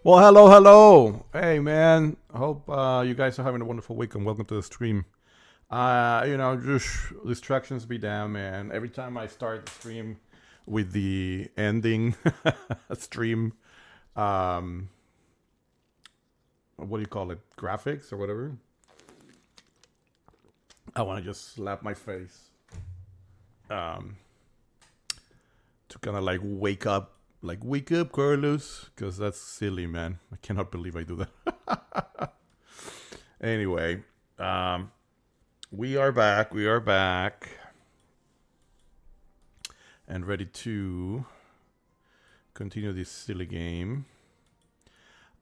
Well, hello, hello. Hey, man. Hope you guys are having a wonderful week and welcome to the stream. Just distractions be damned, man. Every time I start the stream with the ending stream, um, what do you call it? Graphics or whatever. I want to just slap my face to kind of like wake up. Like, wake up, Carlos, because that's silly, man. I cannot believe I do that. Anyway, we are back. We are back. And ready to continue this silly game.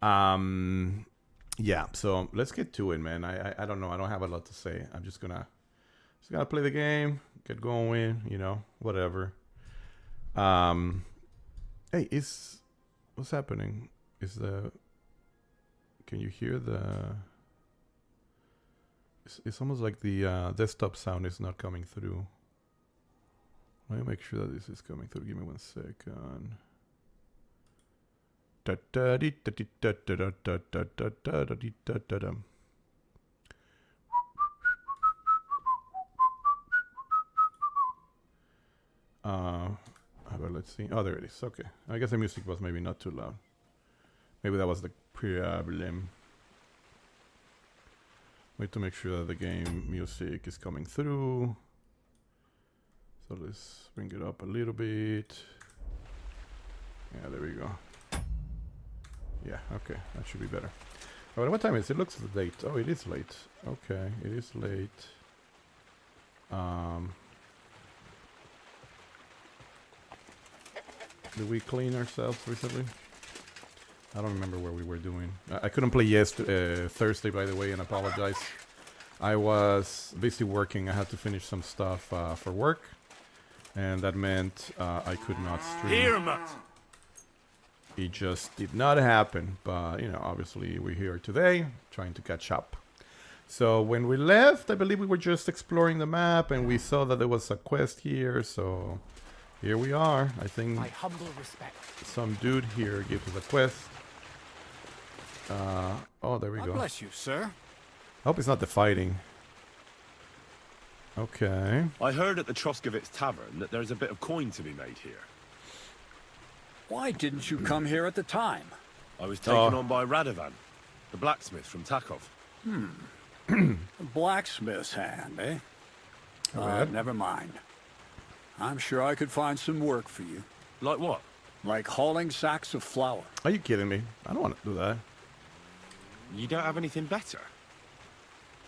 Yeah, so let's get to it, man. I don't know. I don't have a lot to say. I'm just gonna play the game, get going, whatever. Hey, what's happening? Can you hear it's almost like the desktop sound is not coming through. Let me make sure that this is coming through. Give me 1 second. But let's see. Oh, there it is. Okay. I guess the music was maybe not too loud. Maybe that was the problem. Wait to make sure that the game music is coming through. So let's bring it up a little bit. Yeah, there we go. Yeah, okay. That should be better. Alright, what time is it? It looks late. Oh, it is late. Okay, it is late. Did we clean ourselves recently? I don't remember where we were doing. I couldn't play Thursday, by the way, and apologize. I was busy working. I had to finish some stuff for work, and that meant I could not stream. It just did not happen, but, obviously we're here today, trying to catch up. So when we left, I believe we were just exploring the map, and we saw that there was a quest here, so... Here we are. I think my humble respect. Some dude here gave us a quest. Oh, there we go. God bless you, sir. I hope it's not the fighting. Okay. I heard at the Troskovitz Tavern that there's a bit of coin to be made here. Why didn't you come here at the time? I was taken on by Radovan, the blacksmith from Takov. Blacksmith's hand, eh? Never mind. I'm sure I could find some work for you. Like what? Like hauling sacks of flour. Are you kidding me? I don't want to do that. You don't have anything better?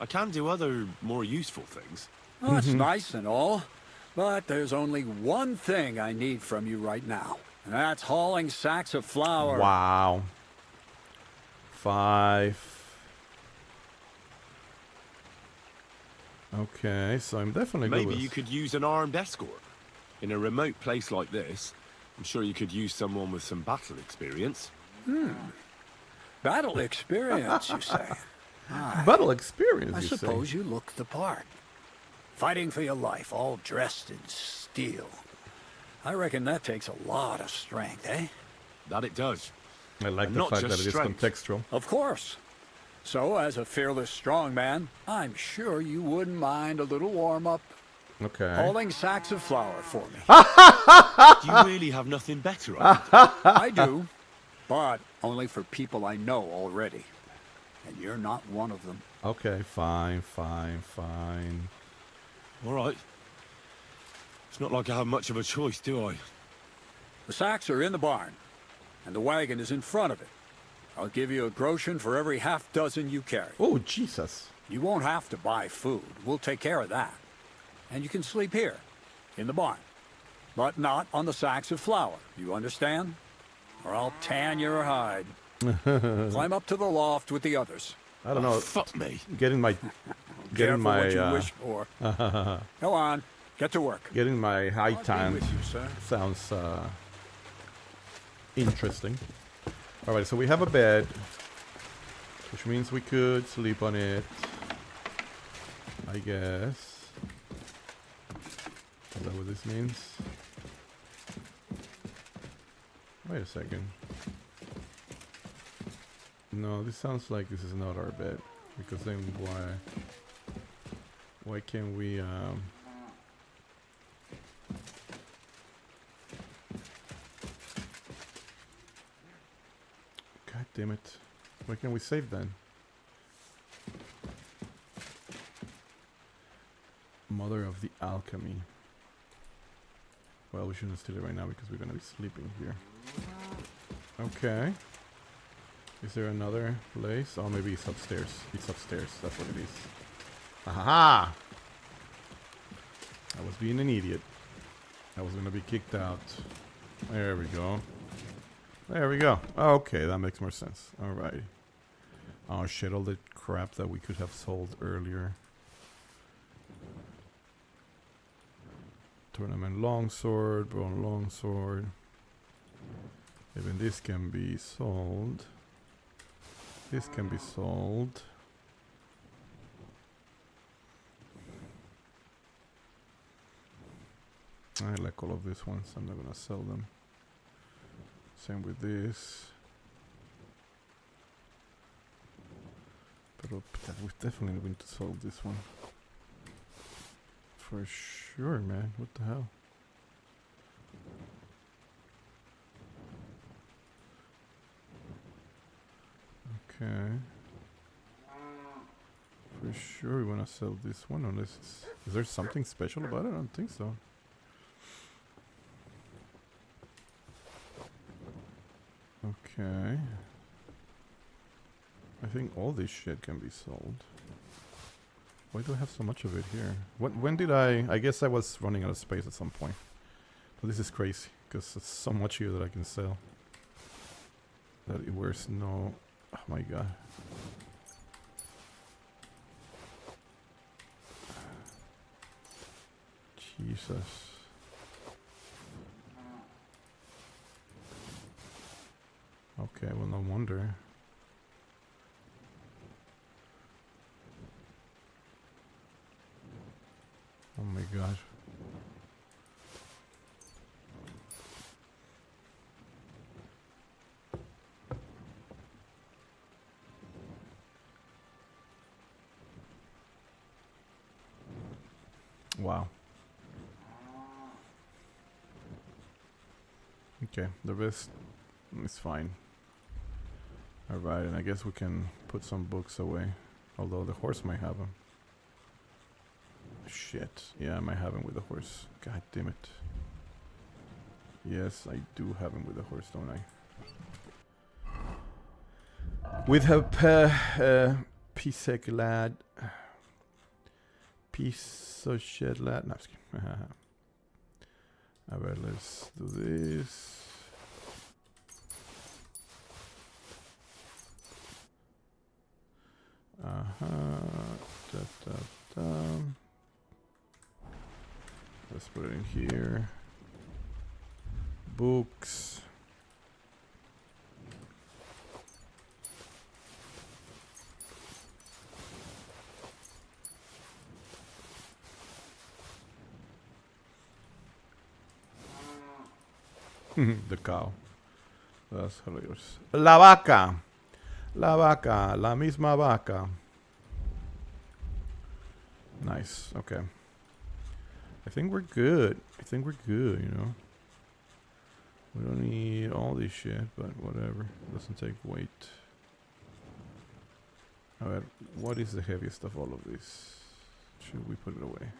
I can do other, more useful things. Oh, that's nice and all, but there's only one thing I need from you right now, and that's hauling sacks of flour. Wow. 5. Okay, so I'm definitely good Maybe with... you could use an armed escort. In a remote place like this, I'm sure you could use someone with some battle experience. Battle experience, you say? Battle experience, I suppose you look the part. Fighting for your life, all dressed in steel. I reckon that takes a lot of strength, eh? That it does. I like the fact that it is contextual. Of course. So, as a fearless strong man, I'm sure you wouldn't mind a little warm-up. Okay. Hauling sacks of flour for me. Do you really have nothing better on it? I do, but only for people I know already. And you're not one of them. Okay, fine. All right. It's not like I have much of a choice, do I? The sacks are in the barn, and the wagon is in front of it. I'll give you a groschen for every half dozen you carry. Oh, Jesus. You won't have to buy food. We'll take care of that. And you can sleep here, in the barn. But not on the sacks of flour. You understand? Or I'll tan your hide. Climb up to the loft with the others. I don't know. Fuck me. Getting my what you wish for. Go on. Get to work. Getting my high tan with you, sir. sounds interesting. All right, so we have a bed, which means we could sleep on it, I guess. Is that what this means? Wait a second. No, this sounds like this is not our bed. Because then why can't we God damn it. Why can't we save then? Mother of the Alchemy. Well, we shouldn't steal it right now because we're gonna be sleeping here. Okay. Is there another place? Oh, maybe it's upstairs. It's upstairs. That's what it is. Aha! I was being an idiot. I was gonna be kicked out. There we go. There we go. Okay, that makes more sense. Alright. Oh shit, all the crap that we could have sold earlier. Tournament longsword, bone longsword. Even this can be sold. This can be sold. I like all of these ones. I'm not gonna sell them. Same with this. But we definitely going to solve this one. For sure, man. What the hell? Okay. For sure we want to sell this one unless it's... Is there something special about it? I don't think so. Okay. I think all this shit can be sold. Why do I have so much of it here? When did I guess I was running out of space at some point. But this is crazy, because there's so much here that I can sell. That it wears no... Oh my god. Jesus. Okay, well, no wonder. Oh my god. Wow. Okay, the rest is fine. Alright, and I guess we can put some books away. Although the horse might have them. Shit. Yeah, I might have him with the horse. God damn it. Yes, I do have him with the horse, don't I? With her Pisek lad. Piece of shit lad. No, I'm just kidding. Alright, let's do this. Da, da, da. Let's put it in here. Books. The cow. That's hilarious. La vaca. La vaca. La misma vaca. Nice. Okay. I think we're good. I think we're good, you know. We don't need all this shit, but whatever. Doesn't take weight. Alright, what is the heaviest of all of this? Should we put it away?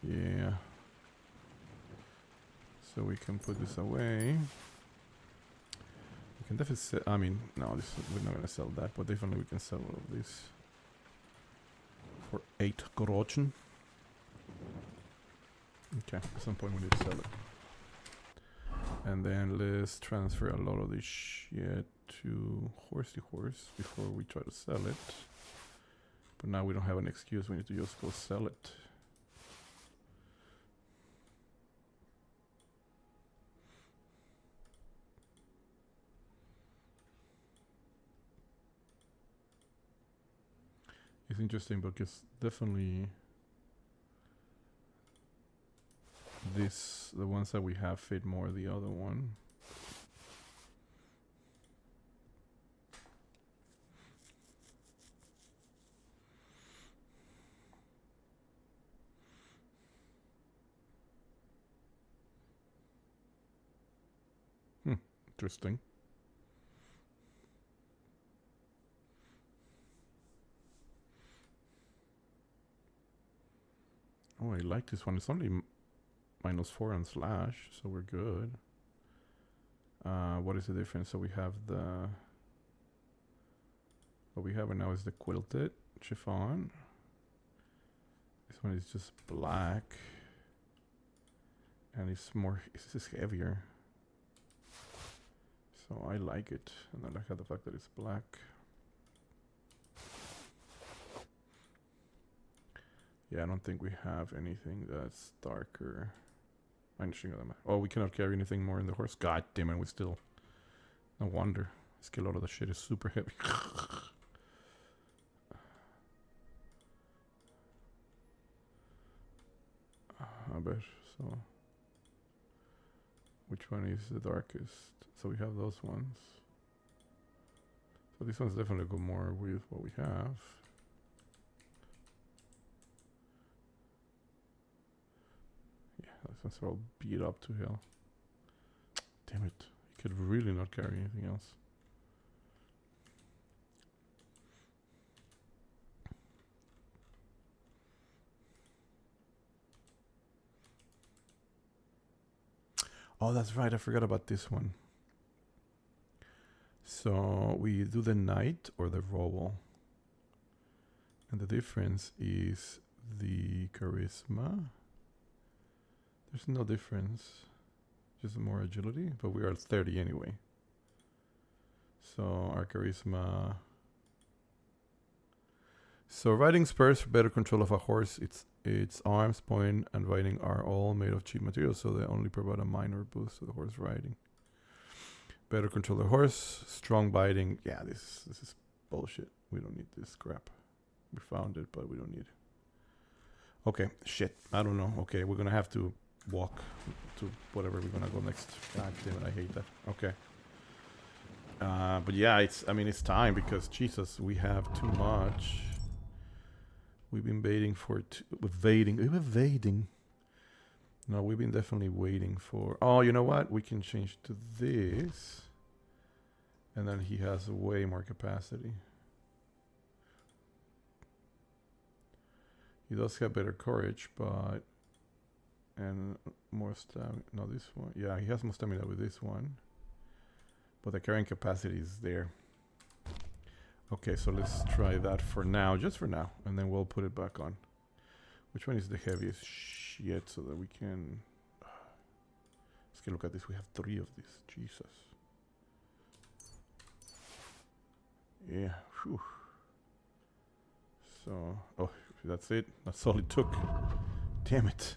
Yeah. So we can put this away. We can definitely sell, I mean, no, we're not gonna sell that, but definitely we can sell all of this. For 8 groschen. Okay, at some point we need to sell it. And then let's transfer a lot of this shit to Horsey Horse before we try to sell it. But now we don't have an excuse, we need to just go sell it. It's interesting because definitely the ones that we have fit more the other one. Interesting. Oh, I like this one. It's only -4 on slash, so we're good. What is the difference? So we have the... What we have right now is the quilted chiffon. This one is just black. And it's more... This is heavier. So I like it. And I like the fact that it's black. Yeah, I don't think we have anything that's darker. Oh, we cannot carry anything more in the horse. God damn it, we still... No wonder. A lot of the shit is super heavy. I bet. So... Which one is the darkest? So we have those ones. So this one's definitely go more with what we have. These ones are all beat up to hell. Damn it. You could really not carry anything else. Oh, that's right. I forgot about this one. So we do the knight or the roll. And the difference is the charisma. There's no difference. Just more agility. But we are at 30 anyway. So our charisma... So riding spurs for better control of a horse. Its arms, point, and riding are all made of cheap materials, so they only provide a minor boost to the horse riding. Better control the horse. Strong biting. Yeah, this is bullshit. We don't need this crap. We found it, but we don't need it. Okay, shit. I don't know. Okay, we're gonna have to walk to whatever we're gonna go next. God damn it, I hate that. Okay. But yeah, it's time because Jesus, we have too much. We've been waiting for evading. No, we've been definitely waiting for... Oh, you know what? We can change to this. And then he has way more capacity. He does have better courage, but... And more stamina. No, this one. Yeah, he has more stamina with this one. But the carrying capacity is there. Okay, so let's try that for now. Just for now. And then we'll put it back on. Which one is the heaviest shit so that we can... Let's get a look at this. We have 3 of these. Jesus. Yeah. Whew. So... Oh, that's it. That's all it took. Damn it.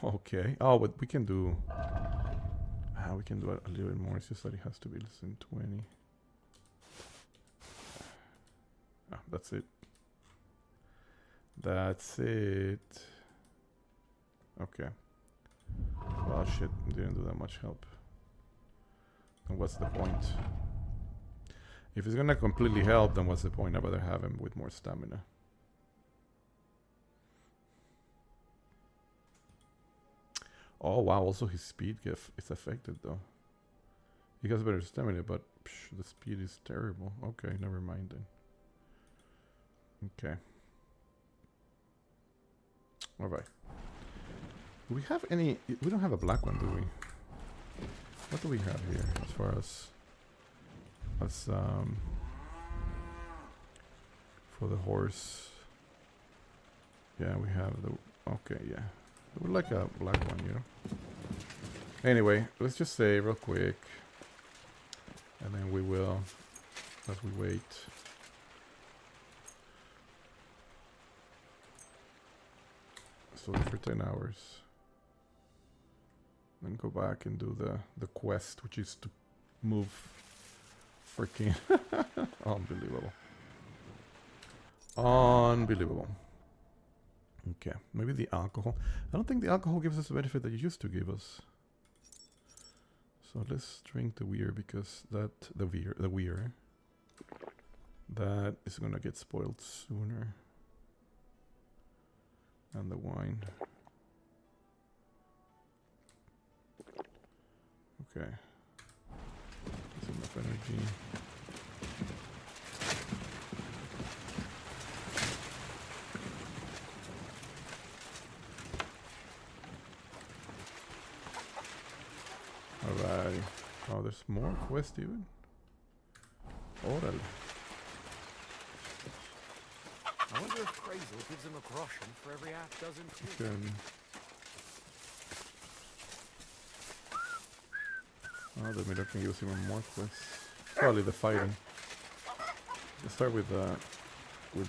Okay. Oh, but we can do... we can do a little bit more. It's just that it has to be less than 20. That's it. That's it. Okay. Well, shit. Didn't do that much help. Then what's the point? If it's gonna completely help, then what's the point? I'd rather have him with more stamina. Oh, wow. Also, his speed is affected, though. He has better stamina, but the speed is terrible. Okay, never mind then. Okay. Alright. Do we have any... We don't have a black one, do we? What do we have here as far as... for the horse. Yeah, we have the... Okay, yeah. We would like a black one, you know? Anyway, let's just say real quick. And then we will... As we wait... So for 10 hours. Then go back and do the quest, which is to move freaking... Unbelievable. Unbelievable. Okay, maybe the alcohol. I don't think the alcohol gives us the benefit that it used to give us. So let's drink the weir because that... The weir. That is gonna get spoiled sooner. And the wine. Okay. of energy. Alright. Oh, there's more quest even? Orale. I wonder if Crazel gives him a groschen for every half dozen too. Can... Oh, the middle can give us even more quests. Probably the fighting. Let's start with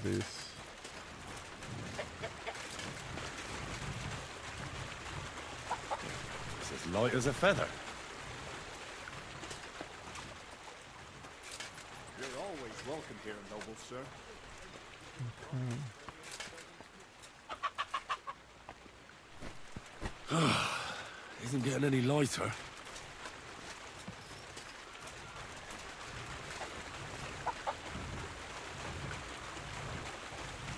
this. It's as light as a feather. You're always welcome here, noble sir. Isn't getting any lighter.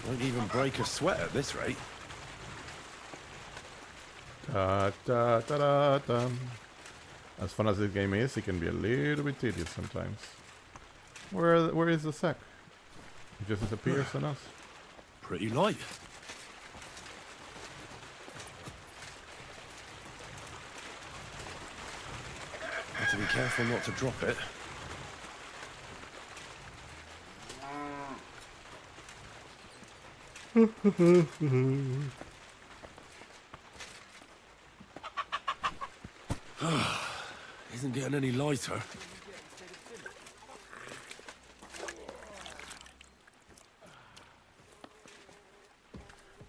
Won't even break a sweat at this rate. Da, da, da, da, da. As fun as this game is, it can be a little bit tedious sometimes. Where is the sack? It just disappears on us. Pretty light. Have to be careful not to drop it. Isn't getting any lighter.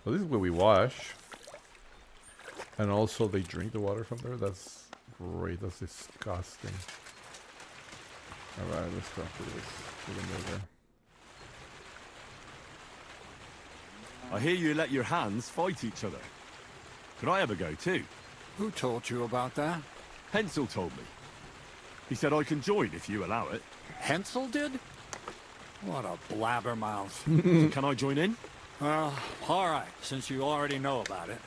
So this is where we wash. And also they drink the water from there. That's great. That's disgusting. Alright, let's talk to this. We can go there. I hear you let your hands fight each other. Could I have a go too? Who told you about that? Hensel told me. He said I can join if you allow it. Hensel did? What a blabbermouth. So can I join in? Well, all right, since you already know about it.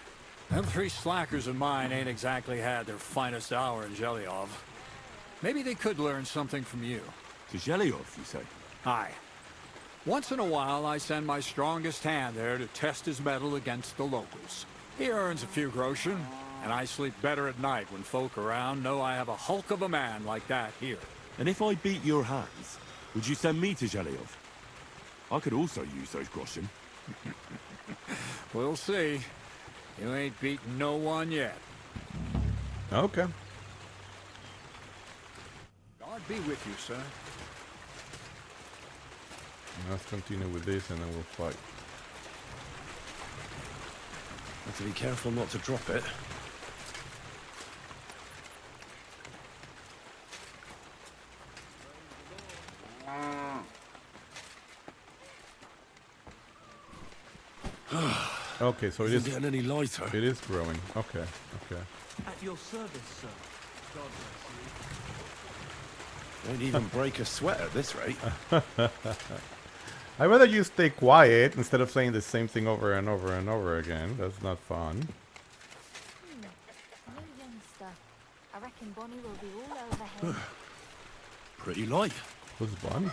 Them three slackers of mine ain't exactly had their finest hour in Zhelyov. Maybe they could learn something from you. To Zhelyov, you say? Aye. Once in a while, I send my strongest hand there to test his mettle against the locals. He earns a few groschen, and I sleep better at night when folk around know I have a hulk of a man like that here. And if I beat your hands, would you send me to Zhelyov? I could also use those groschen. We'll see. You ain't beaten no one yet. Okay. God be with you, sir. Let's continue with this and then we'll fight. Have to be careful not to drop it. Okay, so Isn't getting any lighter. it is growing. Okay, okay. At your service, sir. God bless you. Won't even break a sweat at this rate. I'd rather you stay quiet instead of saying the same thing over and over and over again. That's not fun. New youngster. I reckon Bonnie will be all over him. Pretty light. Who's Bonnie?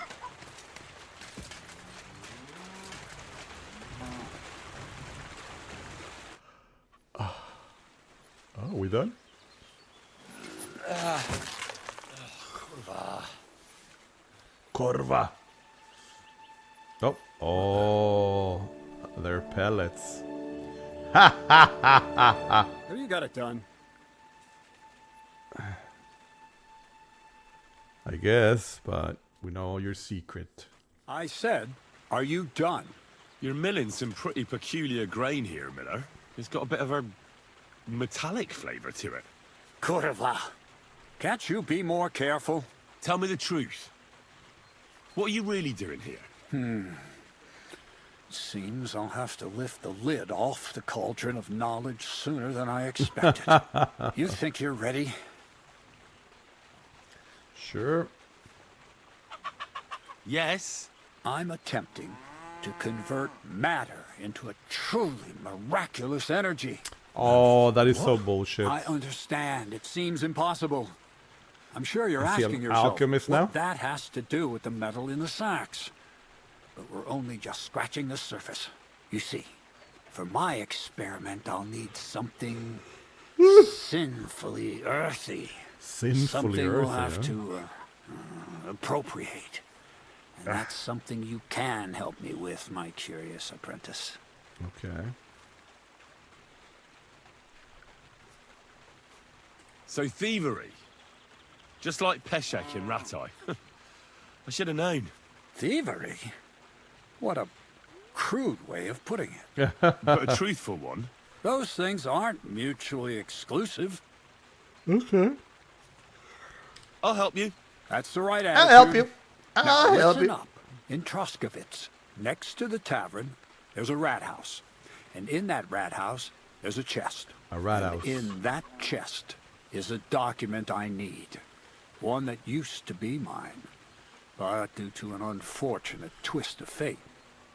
Oh, we done? Korva. Oh, oh, they're pellets. Ha ha ha ha ha. Have you got it done? I guess, but we know your secret. I said, are you done? You're milling some pretty peculiar grain here, Miller. It's got a bit of a metallic flavour to it. Kurva. Can't you be more careful? Tell me the truth. What are you really doing here? Seems I'll have to lift the lid off the cauldron of knowledge sooner than I expected. You think you're ready? Sure. Yes. I'm attempting to convert matter into a truly miraculous energy. Oh, that is so bullshit. I understand. It seems impossible. I'm sure you're Is he asking an yourself alchemist what now? that has to do with the metal in the sacks. But we're only just scratching the surface. You see, for my experiment, I'll need something sinfully earthy. Sinfully Something earthy, we'll have huh? to appropriate. And that's something you can help me with, my curious apprentice. Okay. So thievery. Just like Peshek in Ratai. I should have known. Thievery? What a crude way of putting it. But a truthful one. Those things aren't mutually exclusive. Okay. I'll help you. That's the right I'll attitude. help you. Now, I'll help listen you. up. In Troskovitz, next to the tavern, there's a rat house. And in that rat house, there's a chest. A rat And house. in that chest is a document I need. One that used to be mine. But due to an unfortunate twist of fate,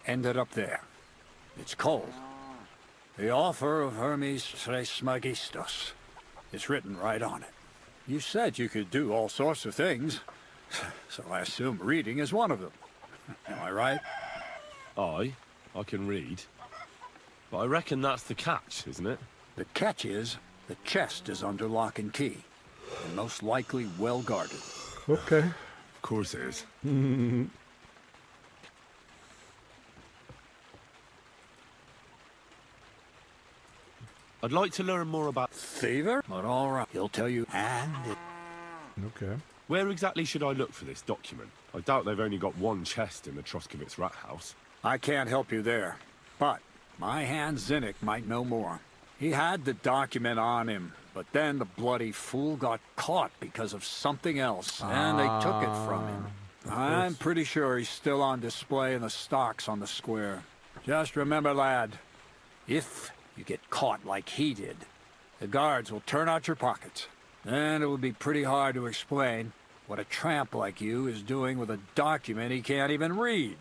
ended up there. It's cold. The offer of Hermes Trismegistos. It's written right on it. You said you could do all sorts of things, so I assume reading is one of them. Am I right? I can read. But I reckon that's the catch, isn't it? The catch is, the chest is under lock and key, and most likely well guarded. Okay. Of course it is. I'd like to learn more about... Thiever? But all right, he'll tell you, and it... Okay. Where exactly should I look for this document? I doubt they've only got one chest in the Troskovitz rat house. I can't help you there, but my hand Zinnik might know more. He had the document on him, but then the bloody fool got caught because of something else, and they took it from him. I'm pretty sure he's still on display in the stocks on the square. Just remember, lad, if you get caught like he did, the guards will turn out your pockets. And it would be pretty hard to explain what a tramp like you is doing with a document he can't even read.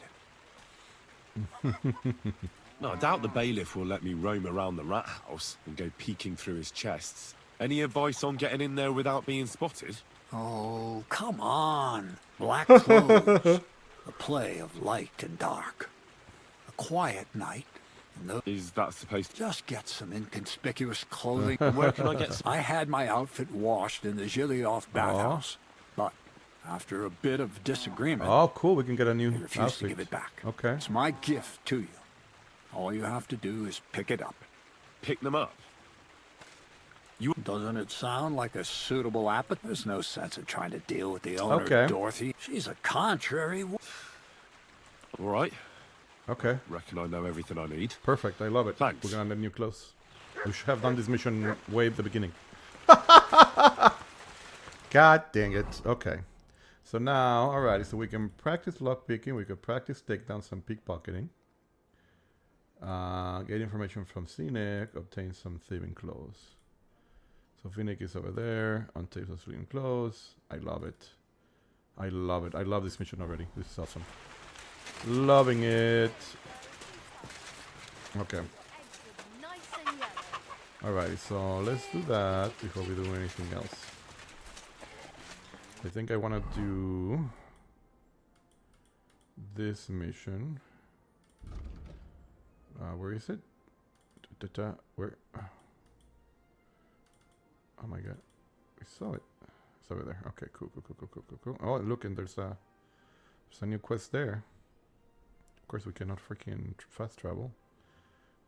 No, I doubt the bailiff will let me roam around the rat house and go peeking through his chests. Any advice on getting in there without being spotted? Oh, come on. Black clothes. The play of light and dark. A quiet night. No, Is that supposed to... just get some inconspicuous clothing. Where can I get some... I had my outfit washed in the Gilioff bathhouse, but after a bit of disagreement, Oh, cool. We can get a new I refused to outfit. give it back. Okay. It's my gift to you. All you have to do is pick it up. Pick them up? Doesn't it sound like a suitable appetite? There's no sense in trying to deal with the owner, Okay. Dorothy. She's a contrary All right. Okay. Reckon I know everything I need. Perfect. I love it. Thanks. We're gonna get new clothes. We should have done this mission way at the beginning. God dang it. Okay. So now, alrighty. So we can practice lockpicking. We can practice takedowns and pickpocketing. Get information from Scenic. Obtain some thieving clothes. So Finnick is over there. Untapes some thieving clothes. I love it. I love it. I love this mission already. This is awesome. Loving it. Okay. Nice and yellow. Alright, so let's do that before we do anything else. I think I want to do this mission. Where is it? Where? Oh my god. We saw it. It's over there. Okay, cool. Oh, look, and there's a new quest there. Of course, we cannot freaking fast travel,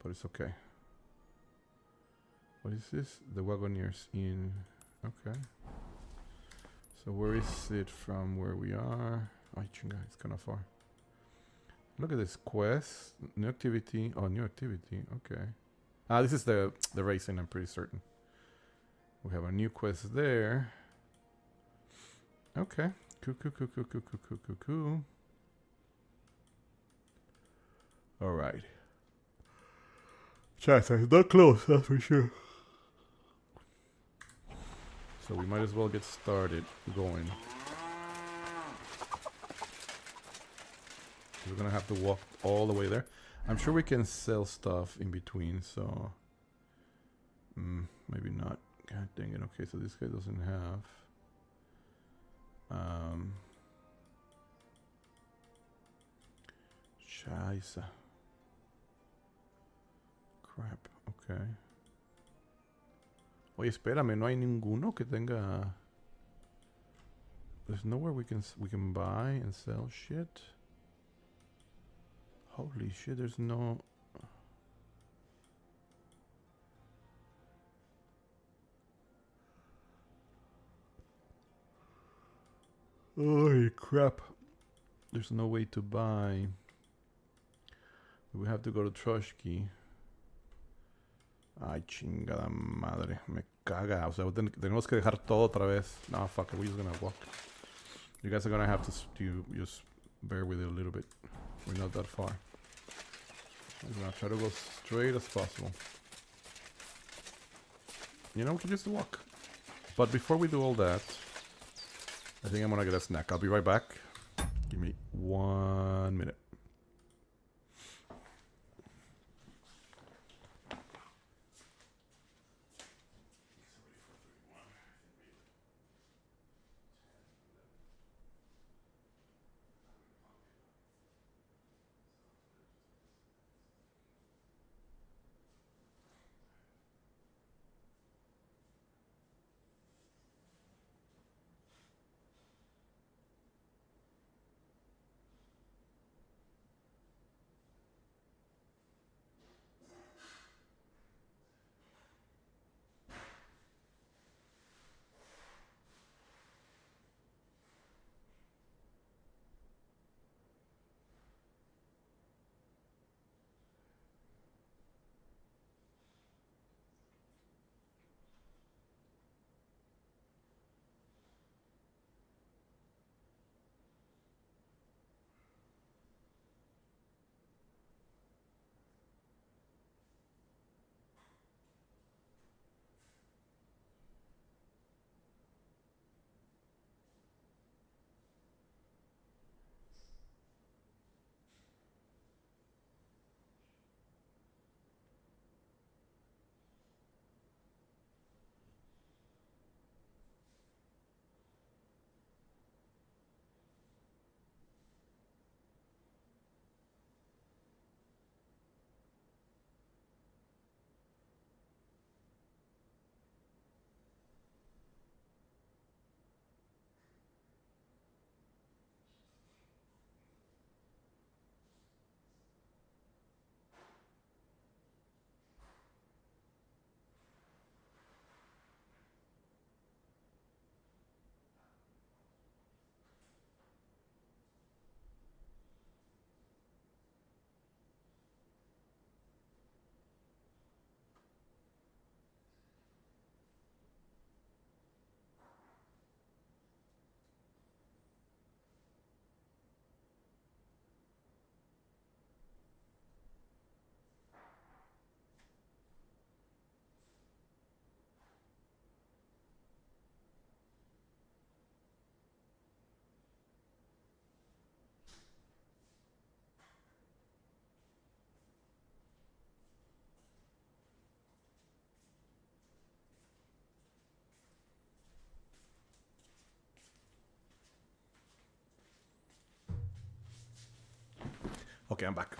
but it's okay. What is this? The Wagoneers Inn. Okay. So where is it from where we are? Oh, chinga, it's kind of far. Look at this quest. New activity. Oh, new activity. Okay. Ah, this is the racing, I'm pretty certain. We have a new quest there. Okay. Cool. Alright. Chance is not close, that's for sure. So we might as well get started going. We're gonna have to walk all the way there. I'm sure we can sell stuff in between, so maybe not. God dang it. Okay, so this guy doesn't have. Scheiße. Crap, okay. Oye, espérame, no hay ninguno que tenga... There's nowhere we can buy and sell shit. Holy shit, there's no... Holy crap. There's no way to buy. We have to go to Troshki. Ay, chingada madre. Me caga. O sea, tenemos que dejar todo otra vez. No, fuck it. We're just gonna walk. You guys are gonna have to just bear with it a little bit. We're not that far. I'm gonna try to go straight as possible. You know, we can just walk. But before we do all that, I think I'm gonna get a snack. I'll be right back. Give me 1 minute. Okay, I'm back.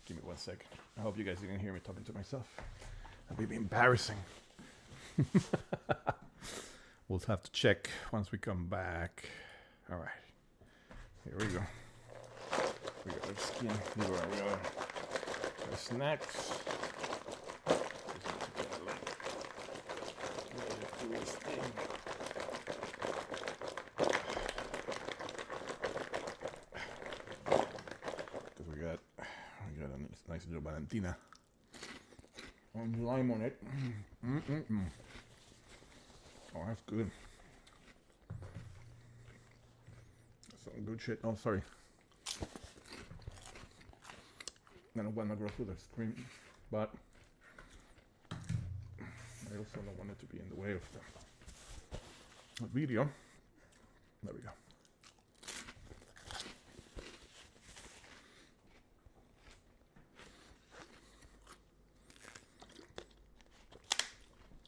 Give me 1 sec. I hope you guys didn't hear me talking to myself. That'd be embarrassing. We'll have to check once we come back. All right. Here we go. We got our skin. We got our snacks. Because we got a nice little Valentina and lime on it. Oh, that's good. Some good shit. Oh, sorry. I don't want to go through the screen, but I also don't want it to be in the way of the video. There we go.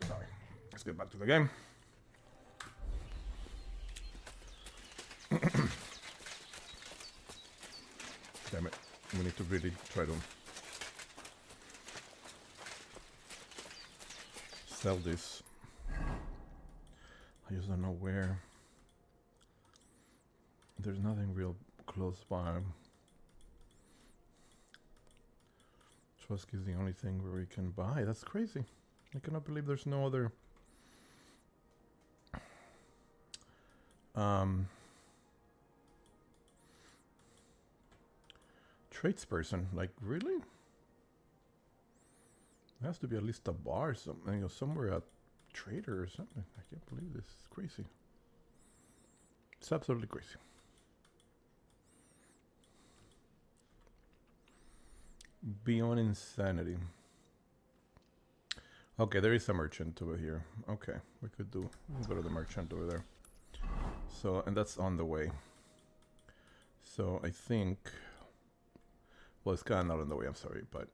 Sorry. Let's get back to the game. Damn it. We need to really try to sell this. I just don't know where. There's nothing real close by. Trusk is the only thing where we can buy. That's crazy. I cannot believe there's no other tradesperson. Like, really? There has to be at least a bar, something, or somewhere, a trader or something. I can't believe this. It's crazy. It's absolutely crazy. Beyond insanity. Okay, there is a merchant over here. Okay, we could go to the merchant over there. So, and that's on the way. So I think, well, it's kind of not on the way, I'm sorry, but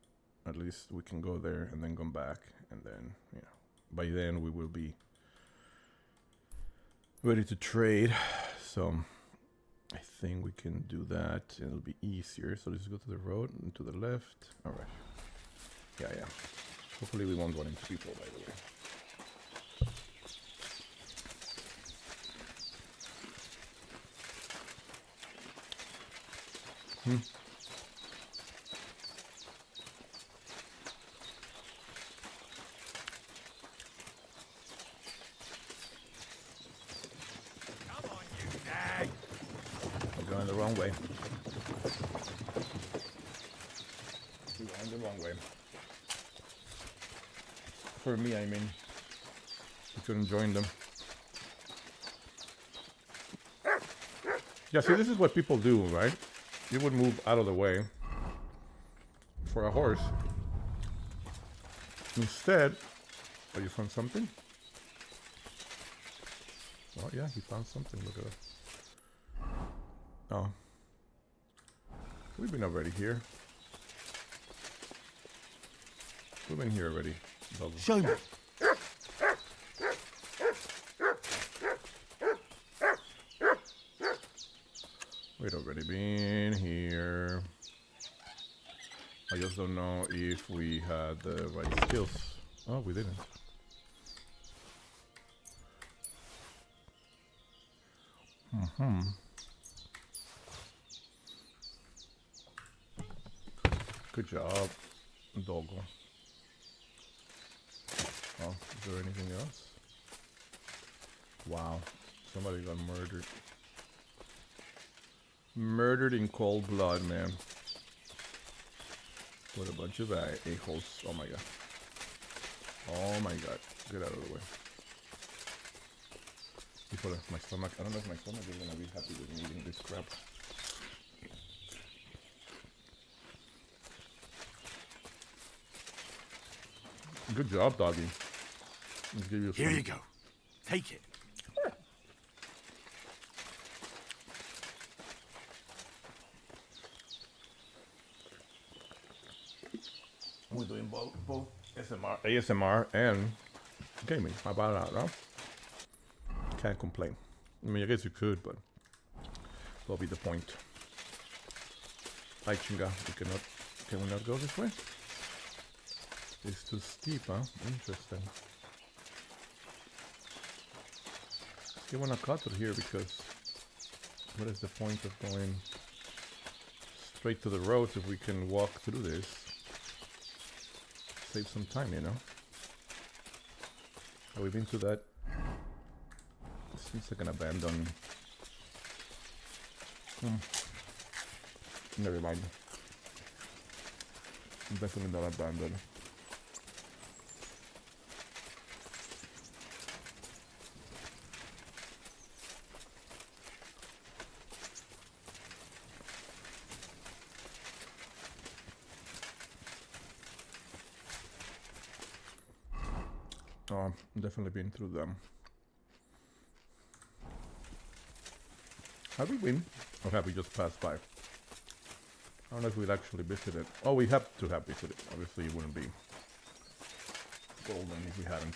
at least we can go there and then come back, and then, you know, by then we will be ready to trade. So I think we can do that. It'll be easier. So let's go to the road and to the left. All right. Yeah. Hopefully we won't run into people, by the way. Come on, you nag! We're going the wrong way. We're going the wrong way. For me, I mean. We couldn't join them. Yeah, see, this is what people do, right? You would move out of the way for a horse. Instead, oh, you found something? Oh, yeah, he found something. Look at that. Oh. We've been already here. We've been here already. Double. Show me. We'd already been here. I just don't know if we had the right skills. Oh, we didn't. Good job, doggo. Oh, is there anything else? Wow, somebody got murdered. Murdered in cold blood, man. What a bunch of a-holes. Oh my god. Oh my god. Get out of the way. Before my stomach. I don't know if my stomach is gonna be happy with me eating this crap. Good job, doggy. Let's give you Here some. you go. Take it. We're doing both ASMR and gaming. How about that, huh? Can't complain. I mean, I guess you could, but that'll be the point. Hi, Chinga. Can we not go this way? It's too steep, huh? Interesting. You wanna cut it here because what is the point of going straight to the road if we can walk through this? Save some time, you know? Have we been to that? Seems like an abandoned. Never mind. Definitely not abandoned. Oh, definitely been through them. Have we been? Or have we just passed by? I don't know if we'd actually visited. Oh, we have to have visited. Obviously, it wouldn't be golden if we hadn't.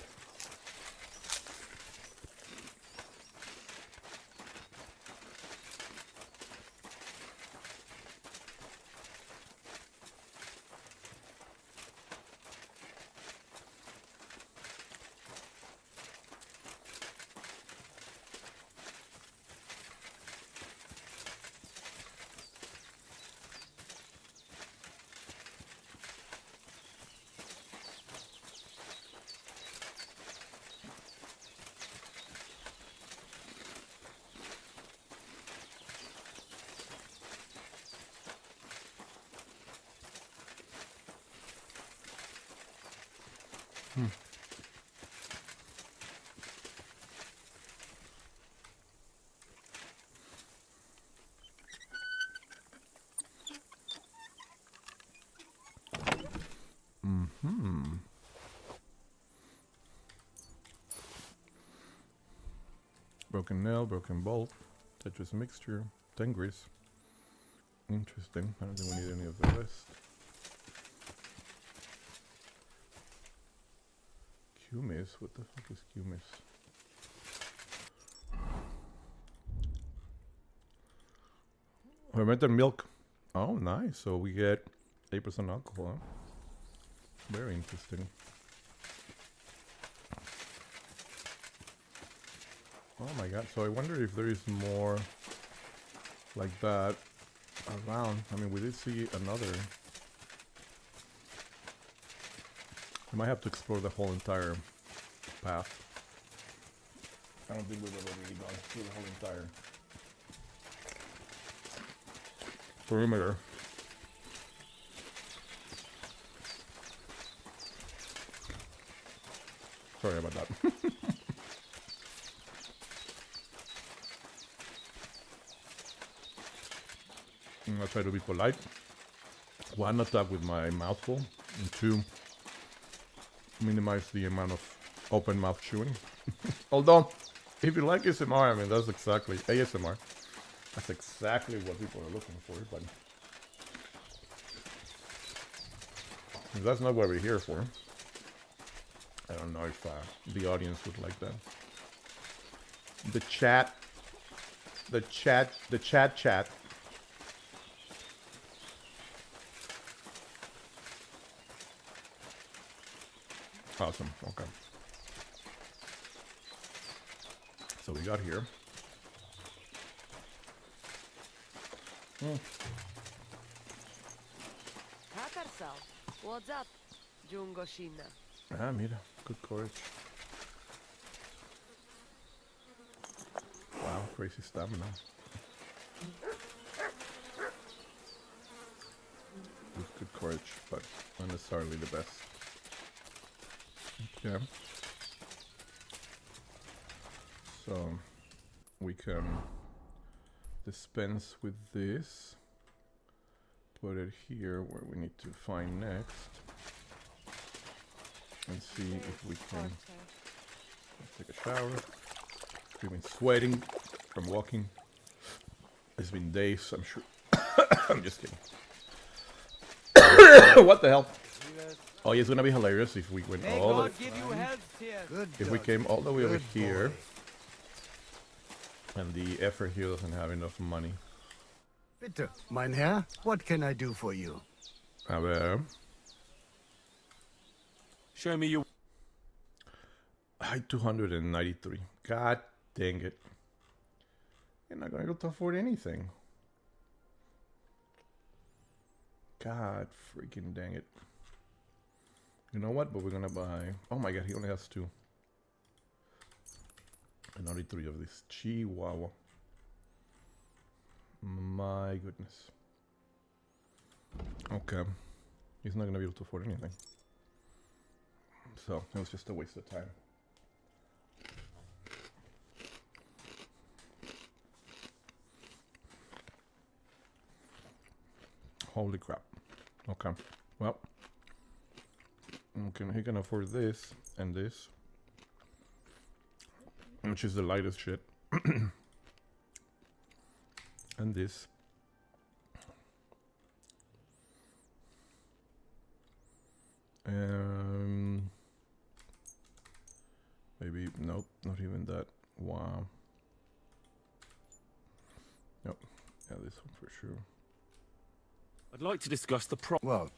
Broken nail, broken bolt, Tetris mixture, Tengris. Interesting. I don't think we need any of the rest. Cumis? What the fuck is cumis? Fermented milk. Oh, nice. So we get 8% alcohol. Huh? Very interesting. Oh my god. So I wonder if there is more like that around. I mean, we did see another. We might have to explore the whole entire path. I don't think we've ever really gone through the whole entire perimeter. Sorry about that. I'll try to be polite. One, not talk with my mouth full. And two, minimize the amount of open mouth chewing. Although, if you like ASMR, I mean, that's exactly ASMR. That's exactly what people are looking for, but that's not what we're here for. I don't know if the audience would like that. The chat. Awesome. Okay. So we got here. Hakarsal, what's up, Jungo Shina? Ah, mira. Good courage. Wow, crazy stamina. With good courage, but not necessarily the best. Okay. So we can dispense with this. Put it here where we need to find next. And see if we can take a shower. We've been sweating from walking. It's been days, I'm sure. I'm just kidding. What the hell? Oh, yeah, it's gonna be hilarious if we went all the give you health here. if we came all the way over here and the effort here doesn't have enough money. Bitte, mein Herr, what can I do for you? A ver. Show me your... I 293. God dang it. You're not gonna be able to afford anything. God freaking dang it. You know what? But we're gonna buy... Oh my god, he only has 2. And only 3 of this. Chihuahua. My goodness. Okay. He's not gonna be able to afford anything. So, it was just a waste of time. Holy crap. Okay. Well. Okay, he can afford this and this. Which is the lightest shit. And this. Maybe, nope, not even that. Wow. Nope. Yeah, this one for sure. I'd like to discuss the Well,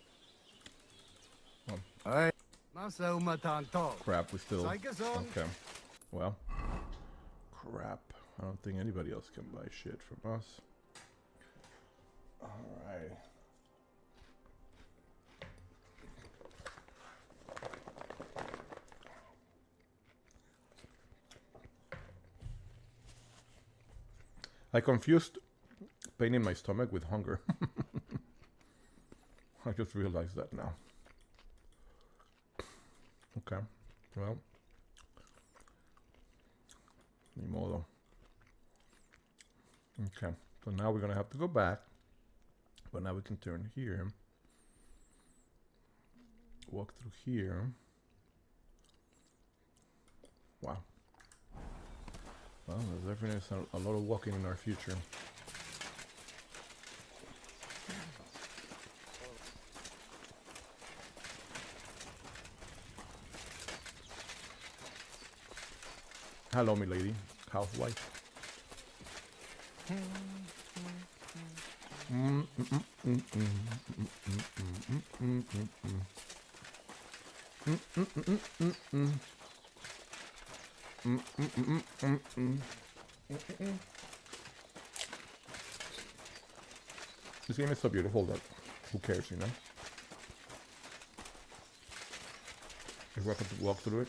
Oh. I Masa umatan to. Crap, we still... Zeig es uns. Okay. Well. Crap. I don't think anybody else can buy shit from us. Alright. I confused pain in my stomach with hunger. I just realized that now. Okay. Well. Ni modo. Okay. So now we're gonna have to go back. But now we can turn here. Walk through here. Wow. Well, there's definitely a lot of walking in our future. Hello, my lady. Housewife. This game is so beautiful that who cares, you know? If we have to walk through it,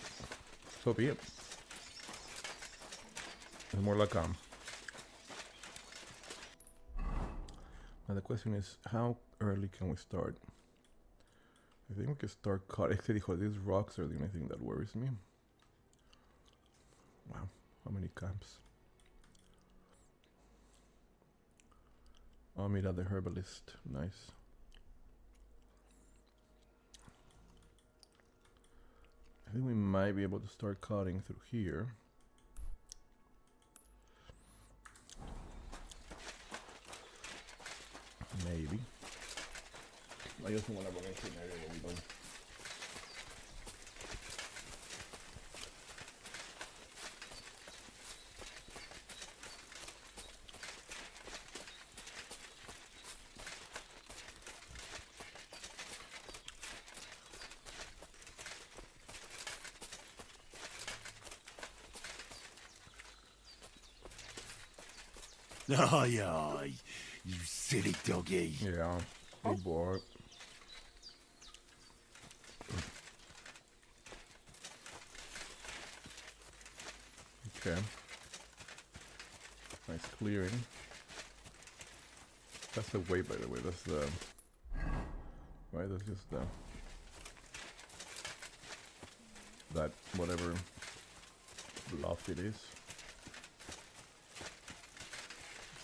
so be it. It's more like now the question is, how early can we start? I think we can start cutting. These rocks are the only thing that worries me. Wow, how many camps? Oh, mira, the herbalist. Nice. I think we might be able to start cutting through here. Maybe. I just want to run into an area where we don't. Aye, aye, you silly doggy. Yeah, big boy. Okay. Nice clearing. That's the way, by the way. That's the. Right, that's just the. That whatever bluff it is.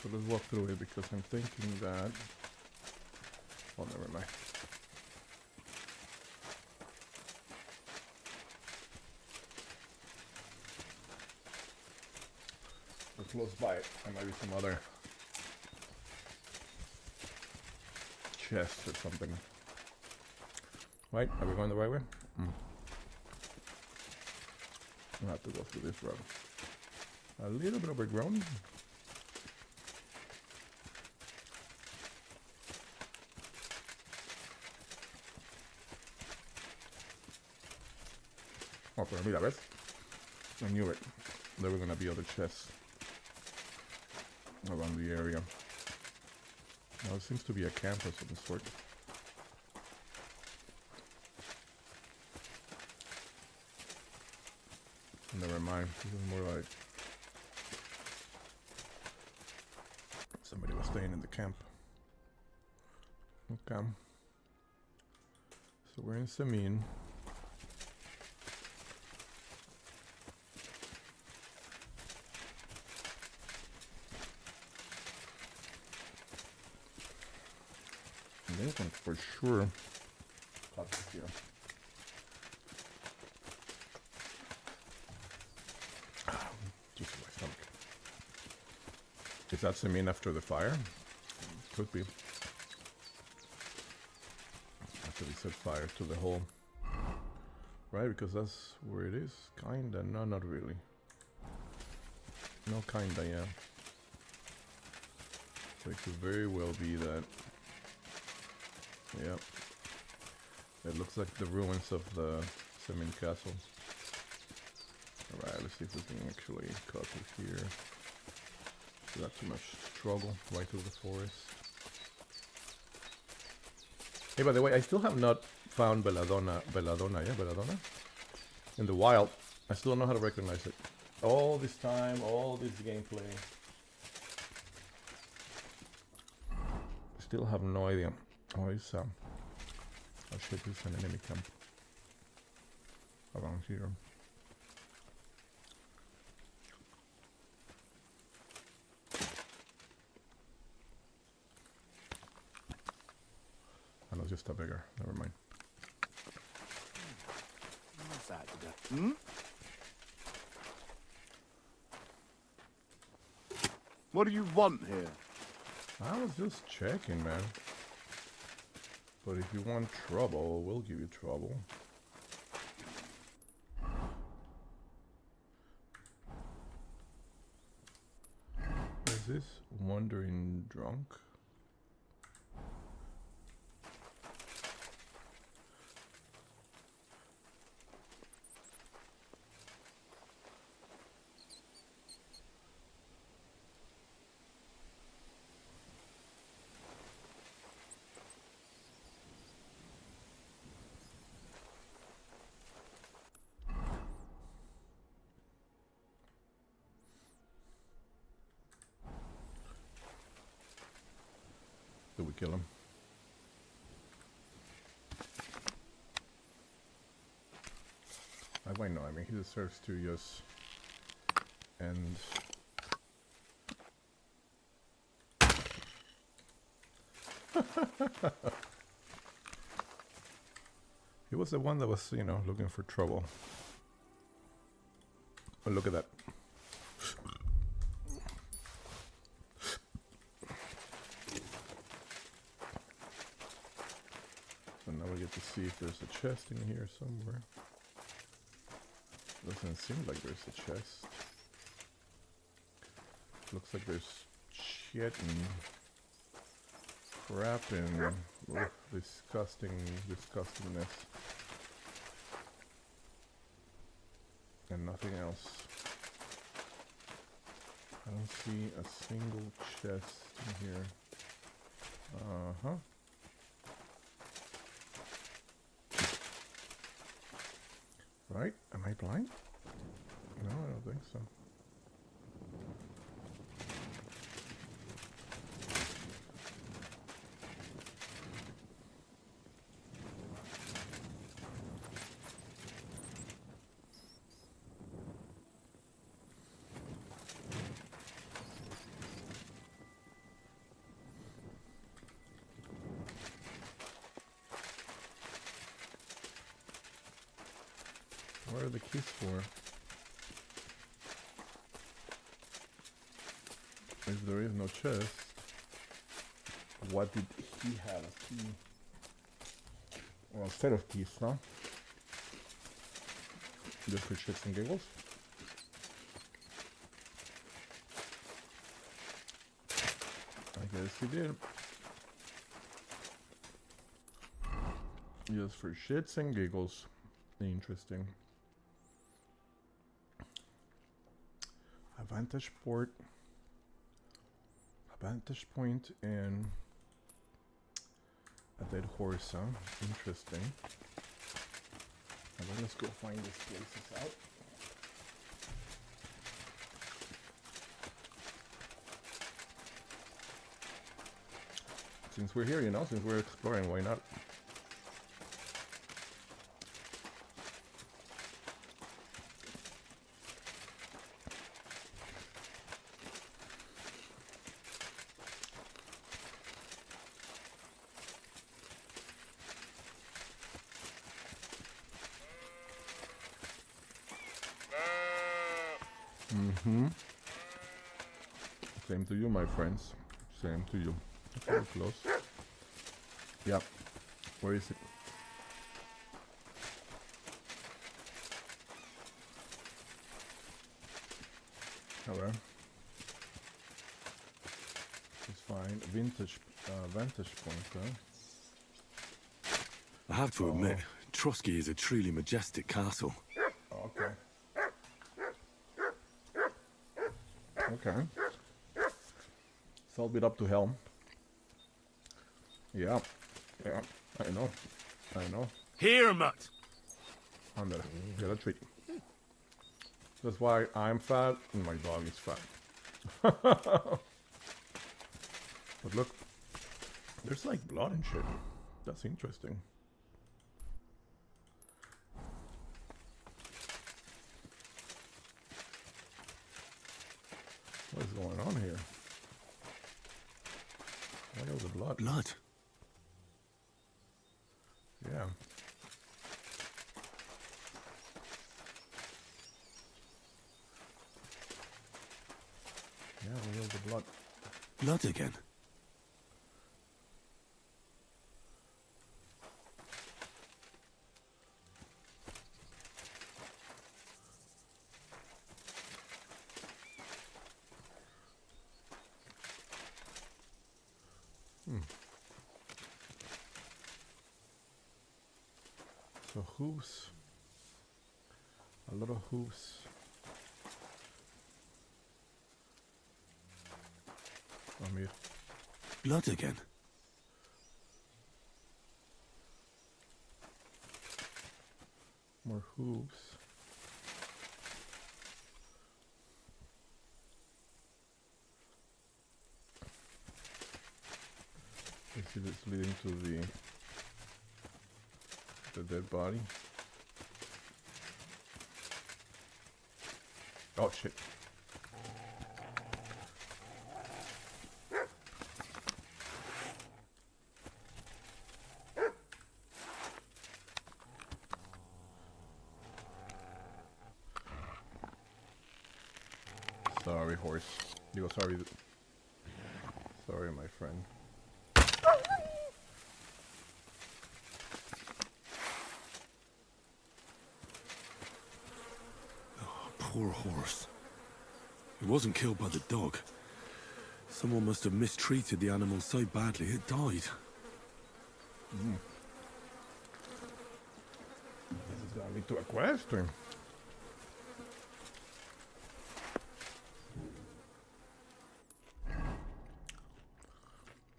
So let's walk through it because I'm thinking that. Oh, never mind. We're close by it. There might be some other chests or something. Right? Are we going the right way? We'll have to go through this road. A little bit overgrown. Oh, pero mira, ¿ves? I knew it. There were gonna be other chests around the area. Now it seems to be a camp of some sort. Never mind. This is more like somebody was staying in the camp. Okay. So we're in Samin. This one for sure cuts here. Just my stomach. Is that Samin after the fire? Could be. After we set fire to the hole. Right, because that's where it is. Kinda. No, not really. No, kinda, yeah. So it could very well be that. Yep. It looks like the ruins of the Samin castle. Alright, let's see if we can actually cut through here. Without too much struggle, right through the forest. Hey, by the way, I still have not found Belladonna, yeah, Belladonna? In the wild. I still don't know how to recognize it. All this time, all this gameplay. Still have no idea. Oh, it's oh shit, it's an enemy camp. around here. I know, just a bigger. Never mind. What's that today? Hmm? What do you want here? I was just checking, man. But if you want trouble, we'll give you trouble. Is this wandering drunk? Did we kill him? I might know. I mean, he deserves to just end. He was the one that was, you know, looking for trouble. Oh, look at that. So now we get to see if there's a chest in here somewhere. Doesn't seem like there's a chest. Looks like there's shit and crap and disgustingness. And nothing else. I don't see a single chest in here. Uh-huh. Right? Am I blind? No, I don't think so. What are the keys for? If there is no chest, what did he have? A key? Well, a set of keys, no? Just for shits and giggles? I guess he did. Just for shits and giggles. Interesting. A vantage point, and a dead horse, huh? Interesting. Now let's go find these places out. Since we're here, you know, since we're exploring, why not? Same to you, my friends. Same to you. Okay, close. Yep. Where is it? Alright. It's fine. Vantage point, huh? I have to admit, Trotsky is a truly majestic castle. Okay. Okay. It's all bit up to hell. Yeah. Yeah. I know. Here, Mutt! I'm gonna get a treat. That's why I'm fat and my dog is fat. But look, there's like blood and shit. That's interesting. What is going on here? What is the blood? Blood. Yeah. Yeah, we have the blood. Blood again. So hooves. A lot of hooves. Amir. Blood again. More hooves. I see this leading to the dead body. Oh shit. Sorry, horse. You go, sorry. Sorry, my friend. Poor horse. It wasn't killed by the dog. Someone must have mistreated the animal so badly it died. This is gonna lead to a question.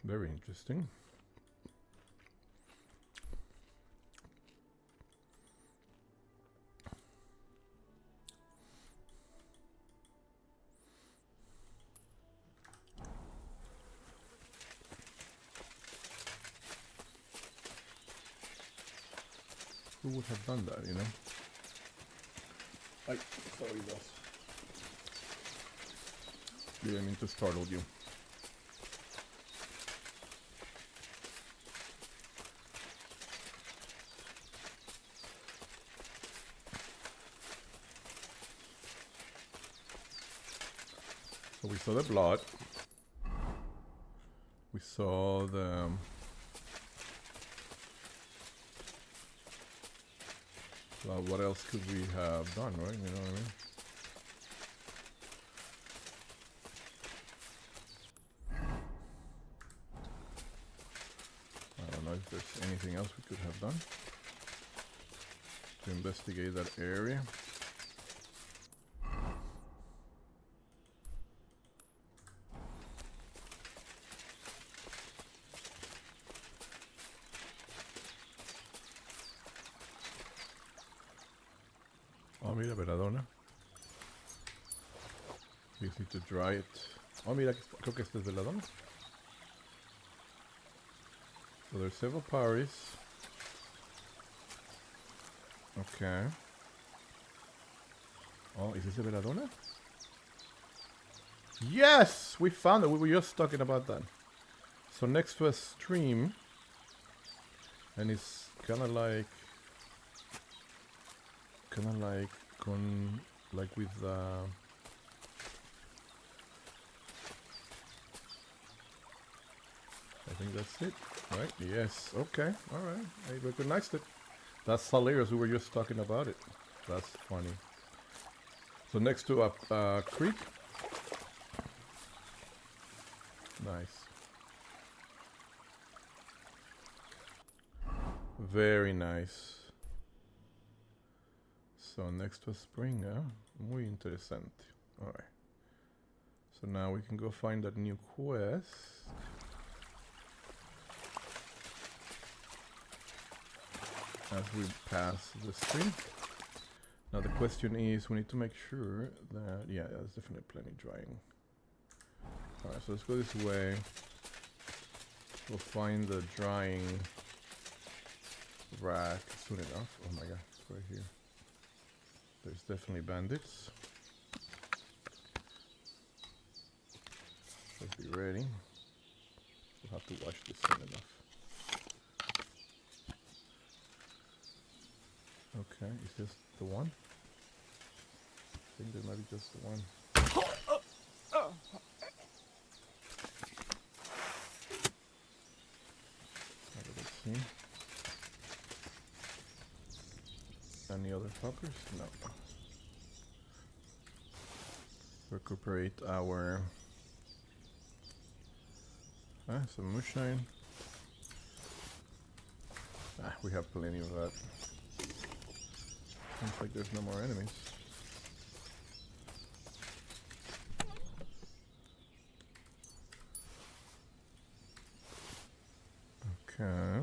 Very interesting. Who would have done that, you know? Ay, sorry, boss. Didn't mean to startle you. So we saw the blood. We saw the... Well, what else could we have done, right? You know what I mean? I don't know if there's anything else we could have done to investigate that area. Oh, mira, veladona. We just need to dry it. Oh, mira, creo que este es veladona. So there's several parries. Okay. Oh, is this a veladona? Yes! We found it. We were just talking about that. So next to a stream. And it's kind of like with I think that's it, right? Yes. Okay. All right. I recognized it. That's hilarious. We were just talking about it. That's funny. So next to a creek. Nice. Very nice. So next to a spring, huh? Muy interesante. Alright. So now we can go find that new quest. As we pass the stream. Now the question is, we need to make sure that, yeah, there's definitely plenty drying. Alright, so let's go this way. We'll find the drying rack soon enough. Oh my god, it's right here. There's definitely bandits. ready. We'll have to wash this soon enough. Okay, is this the one? I think there might be just the one. Let's see. Any other fuckers? No. Recuperate our some moonshine. We have plenty of that. Seems like there's no more enemies. Okay.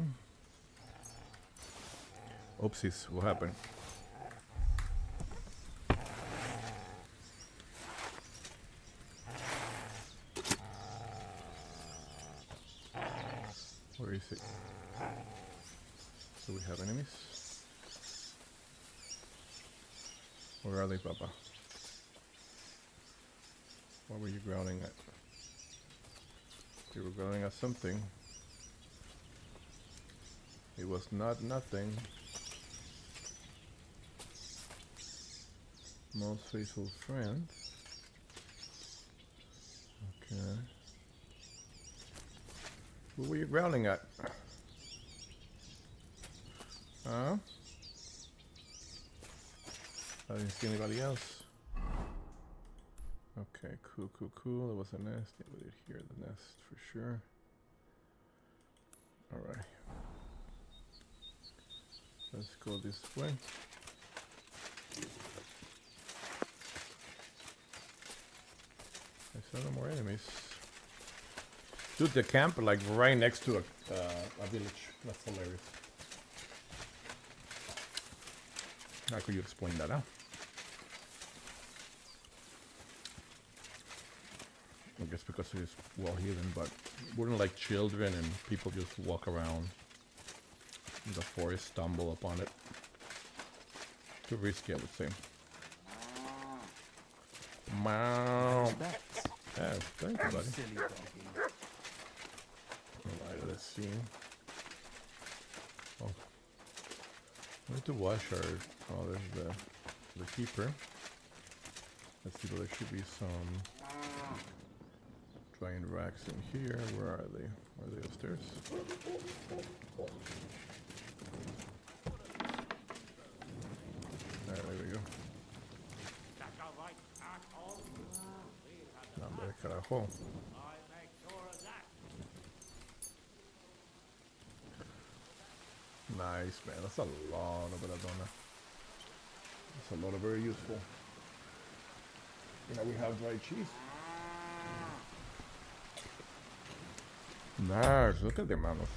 Oopsies, what happened? Where is it? Do we have enemies? Where are they, Papa? What were you growling at? You were growling at something. It was not nothing. Most faithful friend. Okay. What were you growling at? Huh? I didn't see anybody else. Okay, cool. There was a nest. Yeah, we did hear the nest for sure. Alright. Let's go this way. I saw no more enemies. Dude, the camp like right next to a village. That's hilarious. How could you explain that out? I guess because it is well hidden, but wouldn't like children and people just walk around in the forest, stumble upon it? Too risky, I would say. Meow. Yeah, thank you, buddy. Alright, let's see. Oh. We need to wash our... Oh, there's the keeper. Let's see, but there should be some drying racks in here. Where are they? Are they upstairs? There we go. Hombre, carajo. Nice, man. That's a lot of belladonna. That's a lot of very useful. You know, we have dried cheese. Nice. Look at the amount of...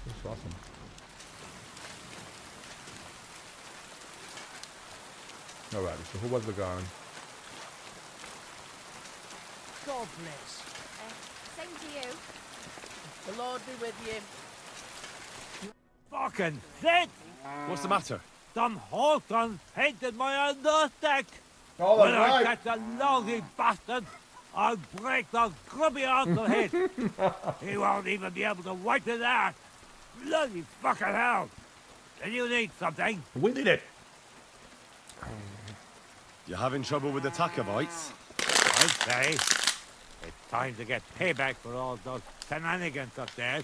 That's awesome. Alrighty, so who was the guy? God bless. Same to you. The Lord be with you. Fucking fit! What's the matter? Some Hawthorne painted my underdeck. Oh, When I catch a lousy bastard, I'll break the grubby arsehole head. He won't even be able to wipe his ass. Bloody fucking hell. Do you need something? We did it. You having trouble with the Takovites? I'd say it's time to get payback for all those shenanigans up there.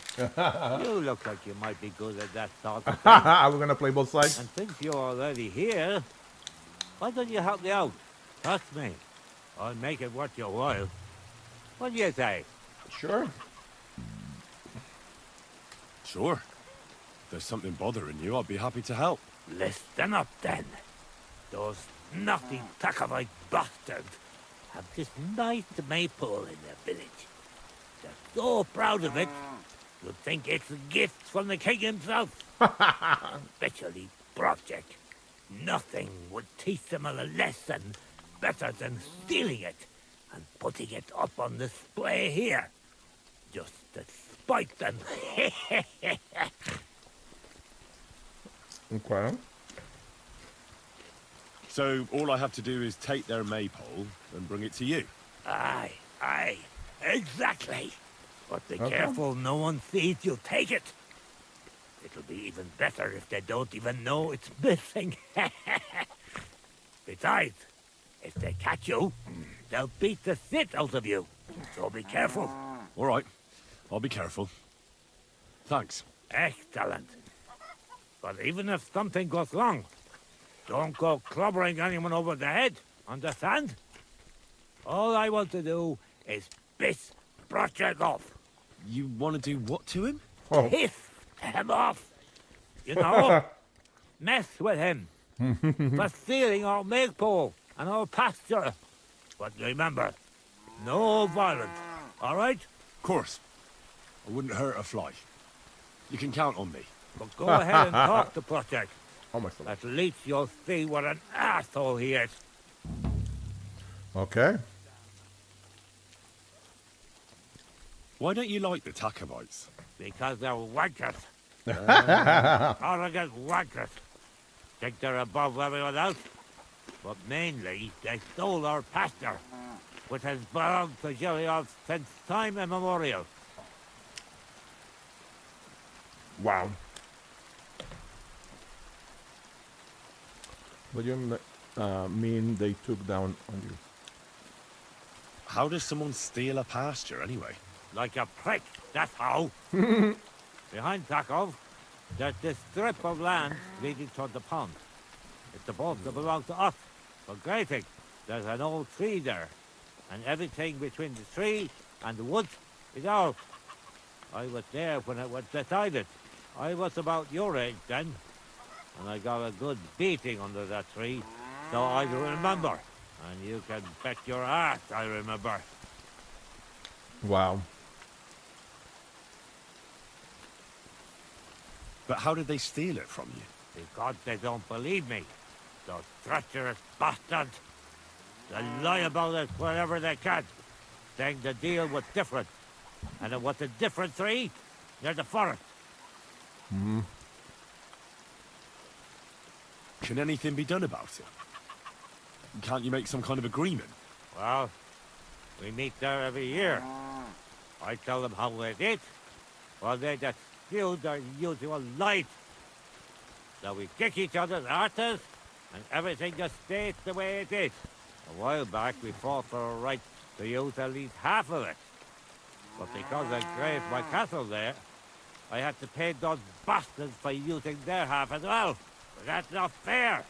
You look like you might be good at that sort of thing. Are we gonna play both sides? And since you're already here, why don't you help me out? Trust me, I'll make it worth your while. What do you say? Sure. Sure. If there's something bothering you, I'd be happy to help. Listen up then. Those naughty Takovite bastards have this nice maypole in their village. They're so proud of it, you'd think it's a gift from the king himself. Especially Project. Nothing would teach them a lesson better than stealing it and putting it up on display here. Just to spite them. Okay. So all I have to do is take their maypole and bring it to you. Aye. Exactly. But be Okay. careful no one sees you take it. It'll be even better if they don't even know it's missing. Besides, if they catch you, they'll beat the shit out of you. So be careful. All right. I'll be careful. Thanks. Excellent. But even if something goes wrong, don't go clobbering anyone over the head. Understand? All I want to do is piss Project off. You want to do what to him? Oh. Piss him off. You know? Mess with him. For stealing our maypole and our pasture. But remember, no violence. All right? Of course. I wouldn't hurt a fly. You can count on me. But go ahead and talk to Project. Oh my stomach. At least you'll see what an asshole he is. Okay. Why don't you like the Tacobites? Because they're wankers. Arrogant wankers. Think they're above everyone else. But mainly, they stole our pasture, which has belonged to Gilliard since time immemorial. Wow. What do you mean they took down on you? How does someone steal a pasture anyway? Like a prick, that's how. Behind Takov, there's this strip of land leading toward the pond. It's supposed to belong to us. For grazing, there's an old tree there. And everything between the tree and the woods is ours. I was there when it was decided. I was about your age then. And I got a good beating under that tree. So I remember. And you can bet your ass I remember. Wow. But how did they steal it from you? Because they don't believe me. Those treacherous bastards. They lie about it wherever they can, saying the deal was different. And it was a different tree near the forest. Can anything be done about it? Can't you make some kind of agreement? Well, we meet there every year. I tell them how it is, while they just spew their usual lies. So we kick each other's asses, and everything just stays the way it is. A while back, we fought for a right to use at least half of it. But because I grazed my cattle there, I had to pay those bastards for using their half as well. But that's not fair.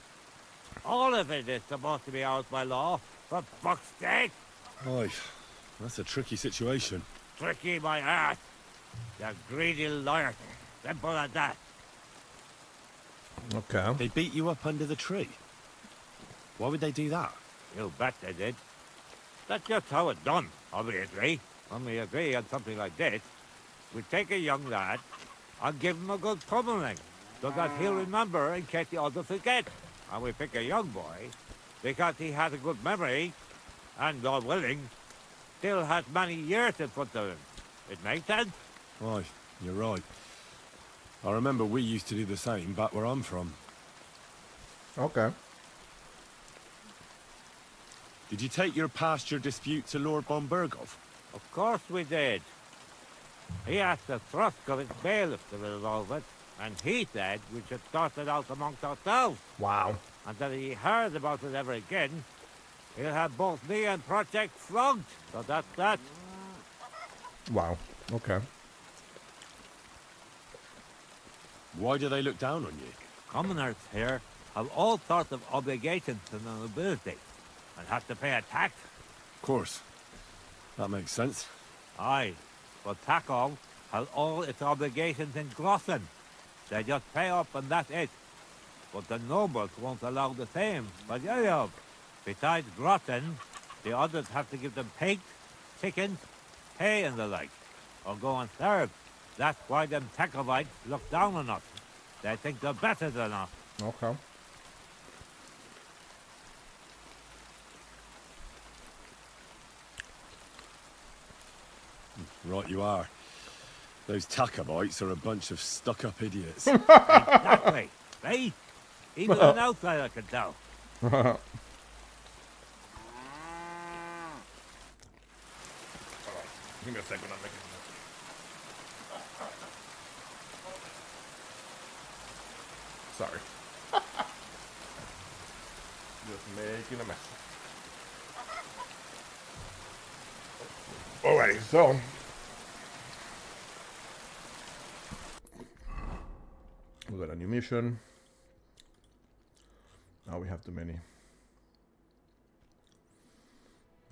All of it is supposed to be ours by law, for fuck's sake. Aye, that's a tricky situation. Tricky my ass. They're greedy liars. Simple as that. Okay. They beat you up under the tree. Why would they do that? You bet they did. That's just how it's done, obviously. When we agree on something like this, we take a young lad and give him a good pummeling, so that he'll remember in case the others forget. And we pick a young boy because he has a good memory and, God willing, still has many years in front of him. It makes sense? Aye, you're right. I remember we used to do the same back where I'm from. Okay. Did you take your pasture dispute to Lord Bombergov? Of course we did. He asked the thrust of his bailiff to resolve it, and he said we should sort it out amongst ourselves. Wow. And that if he heard about it ever again, he'll have both me and Project flogged. So that's that. Wow. Okay. Why do they look down on you? Commoners here have all sorts of obligations to the nobility, and have to pay a tax. Of course. That makes sense. Aye, but Takov has all its obligations in Grossen. They just pay up and that's it. But the nobles won't allow the same for Yayov. Besides Grossen, the others have to give them pigs, chickens, hay and the like, or go and serve. That's why them Takovites look down on us. They think they're better than us. Okay. Right you are. Those Tacobites are a bunch of stuck-up idiots. Exactly. See? Even an outsider can tell. Give me a second, I'm making Sorry. Just making a mess. Alrighty, so we got a new mission. Now we have too many.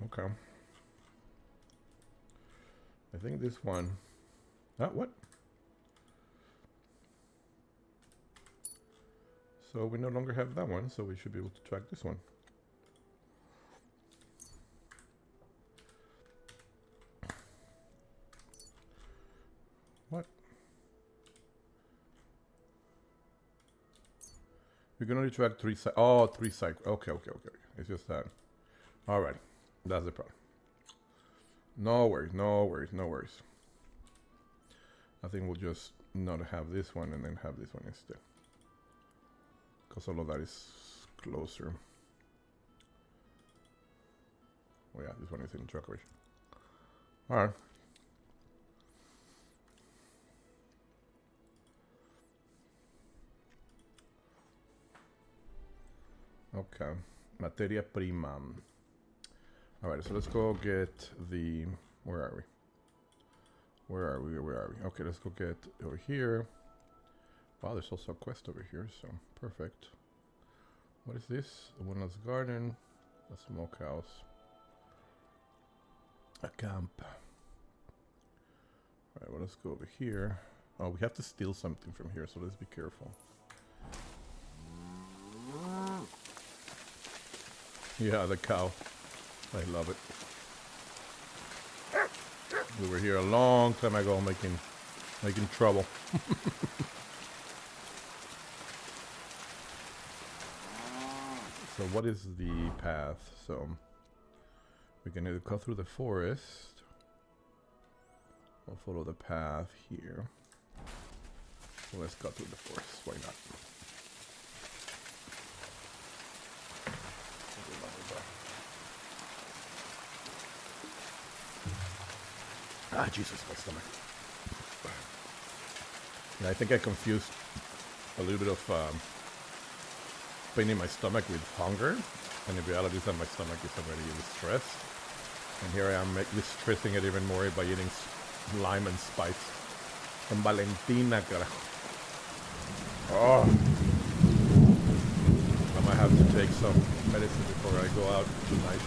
Okay. I think this one. What? So we no longer have that one, so we should be able to track this one. What? We can only track 3 cycles. Oh, 3 cycles. Okay. It's just that. Alright. That's the problem. No worries. I think we'll just not have this one and then have this one instead. Because all of that is closer. Oh yeah, this one is in truckers. Alright. Okay. Materia prima. Alright, so let's go get the... Where are we? Okay, let's go get over here. Wow, there's also a quest over here, so perfect. What is this? A windless garden, a smokehouse, a camp. Alright, well, let's go over here. Oh, we have to steal something from here, so let's be careful. Yeah, the cow. I love it. We were here a long time ago making trouble. So what is the path? So we can either go through the forest or follow the path here. So let's go through the forest. Why not? Ah, Jesus, my stomach. Yeah, I think I confused a little bit of pain in my stomach with hunger, and in reality is that my stomach is already stressed. And here I am distressing it even more by eating lime and spice. And Valentina, carajo. Oh. I might have to take some medicine before I go out tonight.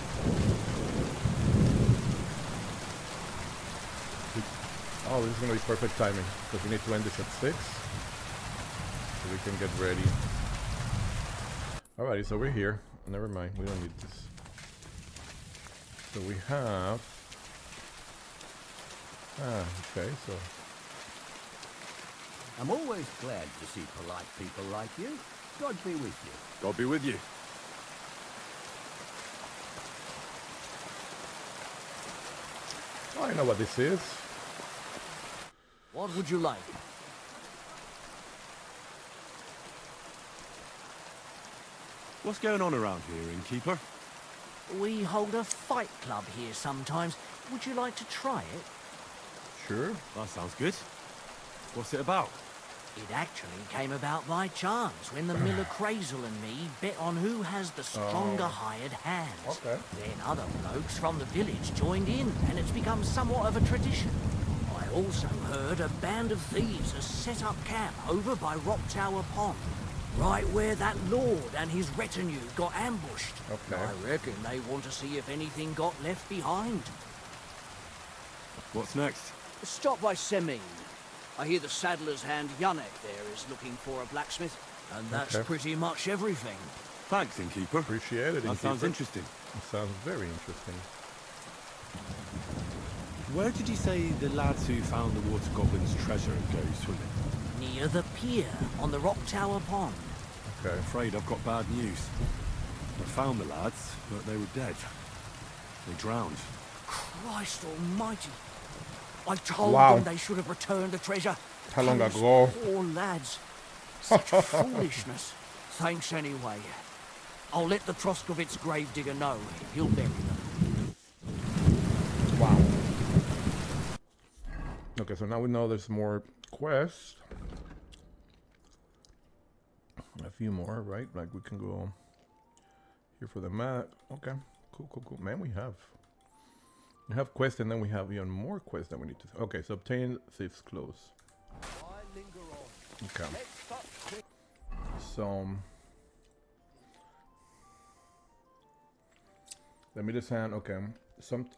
Oh, this is going to be perfect timing, because we need to end this at 6, so we can get ready. Alrighty, so we're here. Never mind, we don't need this. So we have... okay, so... I'm always glad to see polite people like you. God be with you. God be with you. Oh, I know what this is. What would you like? What's going on around here, innkeeper? We hold a fight club here sometimes. Would you like to try it? Sure. That sounds good. What's it about? It actually came about by chance when the miller Crazel and me bet on who has the stronger hired hands. Okay. Then other blokes from the village joined in, and it's become somewhat of a tradition. I also heard a band of thieves has set up camp over by Rock Tower Pond, right where that lord and his retinue got ambushed. Okay. I reckon they want to see if anything got left behind. What's next? Stop by Semine. I hear the saddler's hand Yannick there is looking for a blacksmith, and that's Okay. pretty much everything. Thanks, innkeeper. Appreciate it, That sounds innkeeper. interesting. It sounds very interesting. Where did you say the lads who found the water goblin's treasure go swimming? Near the pier on the Rock Tower Pond. Okay. I'm afraid I've got bad news. I found the lads, but they were dead. They drowned. Christ almighty. I told Wow. them they should have returned the treasure. How long Those ago? Poor lads. Such foolishness. Thanks anyway. I'll let the Troskovitz gravedigger know. He'll bury them. Wow. Okay, so now we know there's more quests. A few more, right? Like we can go here for the map. Okay, cool. Man, we have quests, and then we have even more quests that we need to. Okay, so obtain Thief's Clothes. Okay. So let me just hand. Okay.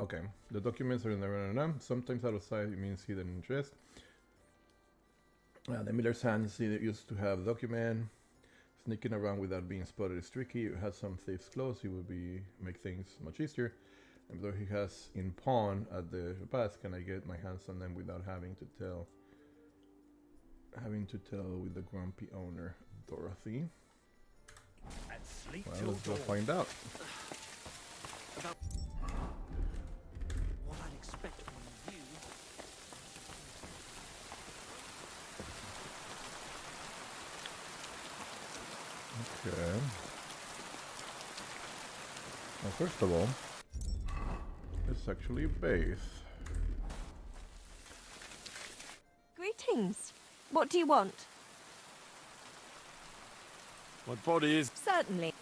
Okay. The documents are in there. Sometimes out of sight it means hidden interest. The Miller's hand see that used to have document. Sneaking around without being spotted is tricky. You had some thieves' clothes, he would make things much easier. And though he has in pawn at the past, can I get my hands on them without having to tell with the grumpy owner, Dorothy? Well, let's go find out. About what I'd expect from you. Okay. Well, first of all, it's actually a base. Greetings. What do you want? My body is... Certainly.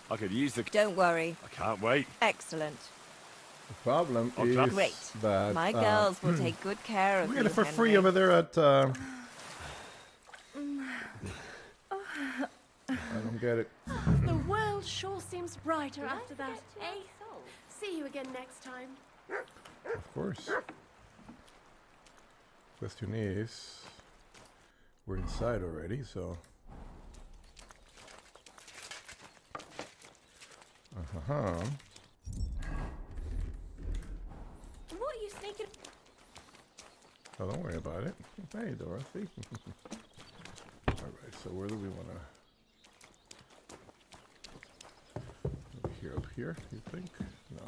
I could use the... Don't worry. I can't wait. Excellent. The problem is Great. that My girls will take good care of we you, get it for free Henry. over there at. I don't get it. The world sure seems brighter after that, eh? See you again next time. Of course. Question is, we're inside already, so. What are you sneaking? Oh, don't worry about it. Hey, Dorothy. Alright, so where do we want to... Up here, you think? No.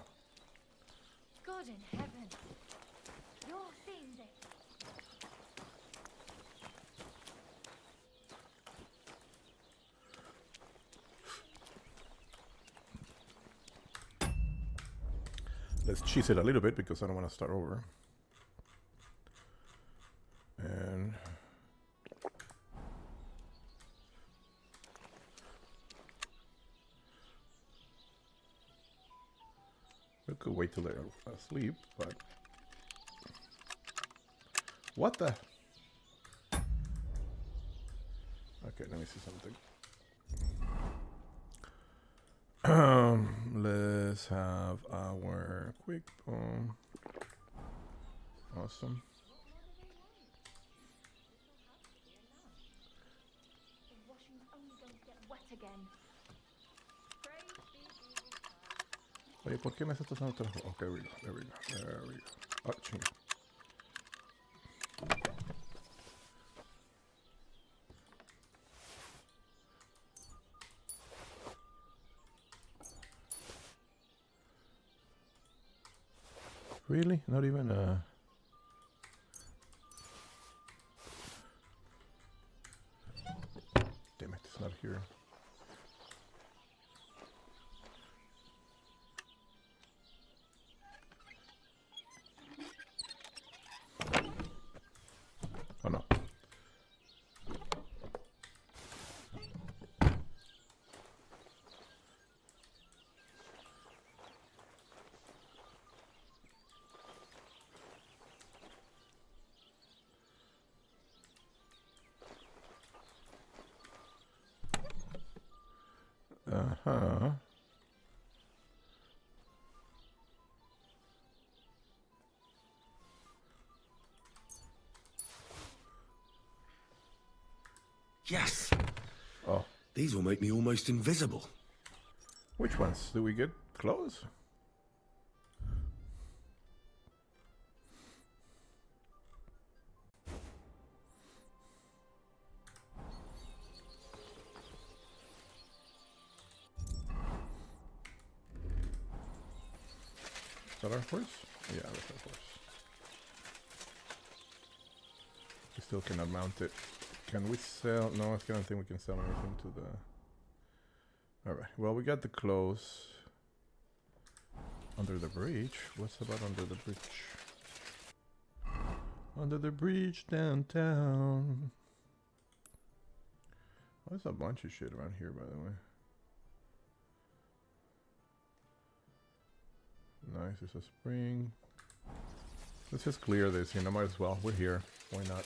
God in heaven. You're fiending. Let's cheese it a little bit because I don't want to start over. And we could wait till they're asleep, but what the? Okay, let me see something. Let's have our quick poem. Awesome. The washing's only going to get wet again. Oye, ¿por qué me hace todo trabajo? Okay, there we go. Oh, chinga. Really? Not even Damn it, it's not here. Oh no. Uh-huh. Yes! Oh. These will make me almost invisible. Which ones? Do we get clothes? Is that our horse? Yeah, that's our horse. We still cannot mount it. Can we sell? No, I don't think we can sell anything to the... Alright, well, we got the clothes. Under the bridge? What's about under the bridge? Under the bridge downtown. Oh, there's a bunch of shit around here, by the way. Nice, there's a spring. Let's just clear this, you know, might as well. We're here. Why not?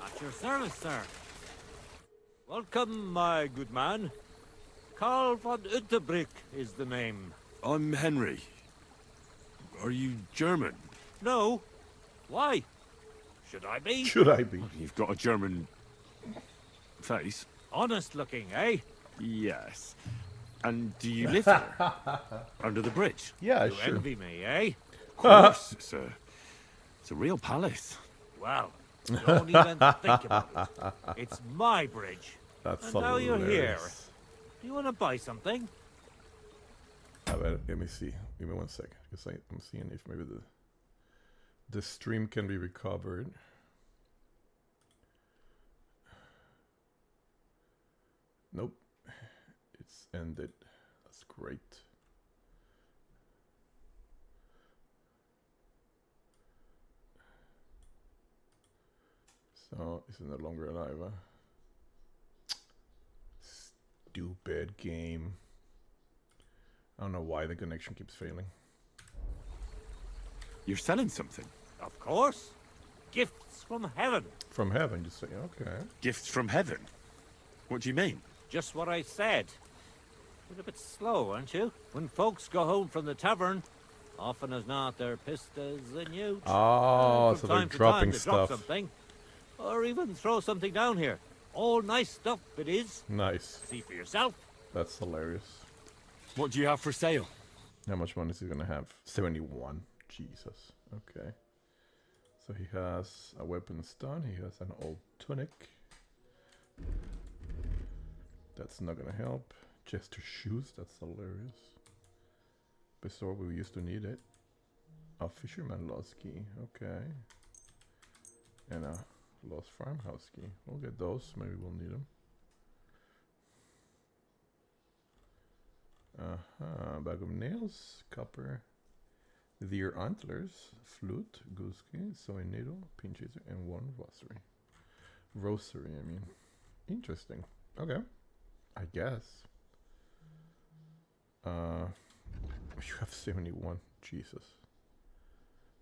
At your service, sir. Welcome, my good man. Karl von Unterbrick is the name. I'm Henry. Are you German? No. Why? Should I be? Should I be? You've got a German face. Honest looking, eh? Yes. And do you live here? Under the bridge? Yeah, You sure. envy me, eh? Of course, it's a real palace. Well, don't even think about it. It's my bridge. That's And now you're here. hilarious. Do you want to buy something? Let me see. Give me 1 second, because I'm seeing if maybe the stream can be recovered. Nope. It's ended. That's great. So, it's no longer alive, huh? Stupid game. I don't know why the connection keeps failing. You're selling something? Of course. Gifts from heaven. From heaven, just say, okay. Gifts from heaven? What do you mean? Just what I said. You're a bit slow, aren't you? When folks go home from the tavern, often as not, they're pissed as a newt. Oh, From so they're time to dropping time, they drop stuff. something. Or even throw something down here. All nice stuff it is. Nice. See for yourself. That's hilarious. What do you have for sale? How much money is he gonna have? 71. Jesus. Okay. So he has a weapon stun. He has an old tunic. That's not gonna help. Jester shoes. That's hilarious. Before we used to need it. A fisherman lost key. Okay. And a lost farmhouse key. We'll get those. Maybe we'll need them. Bag of nails, copper, deer antlers, flute, goose key, sewing needle, pin chaser, and one rosary. Rosary, I mean. Interesting. Okay. I guess. You have 71. Jesus.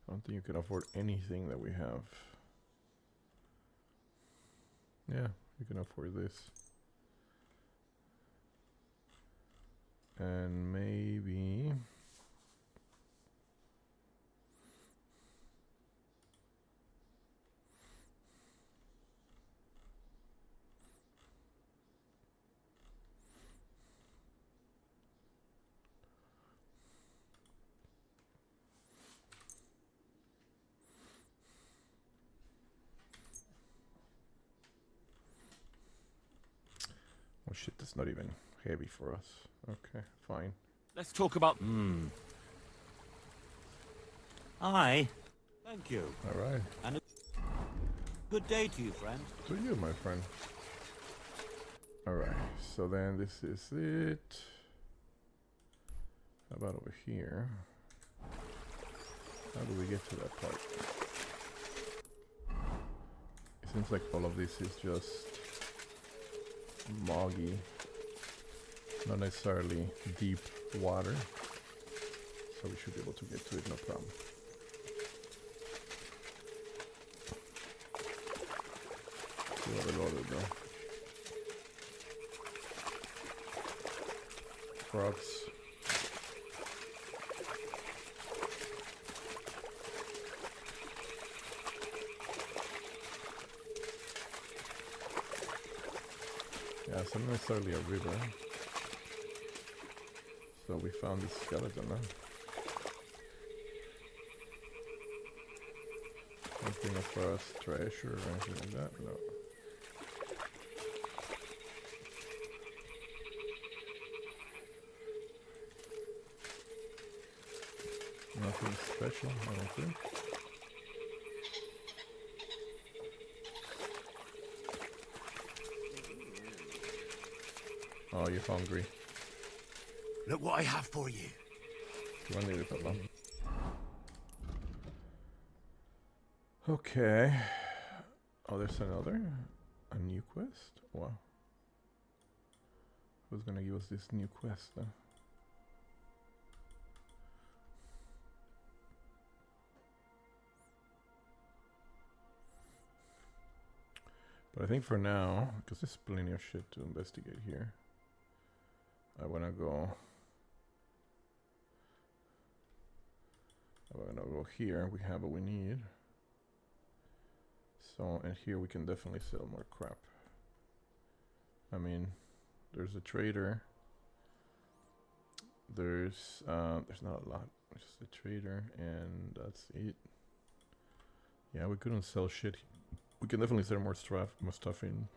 I don't think you can afford anything that we have. Yeah, you can afford this. And maybe... Oh shit, that's not even heavy for us. Okay, fine. Let's talk about... Aye. Thank you. Alright. And a good day to you, friend. To you, my friend. Alright, so then this is it. How about over here? How do we get to that part? It seems like all of this is just moggy. Not necessarily deep water. So we should be able to get to it, no problem. See what I loaded though. Frogs. Yeah, it's not necessarily a river. So we found this skeleton, huh? Anything for us, treasure or anything like that? No. Nothing special, I don't think. Oh, you're hungry. Look what I have for you. Do I need it, Papa? Okay. Oh, there's another? A new quest? Wow. Who's gonna give us this new quest then? But I think for now, because there's plenty of shit to investigate here, I wanna go here. We have what we need. So, and here we can definitely sell more crap. I mean, there's a trader. There's not a lot. It's just a trader, and that's it. Yeah, we couldn't sell shit. We can definitely sell more stuff in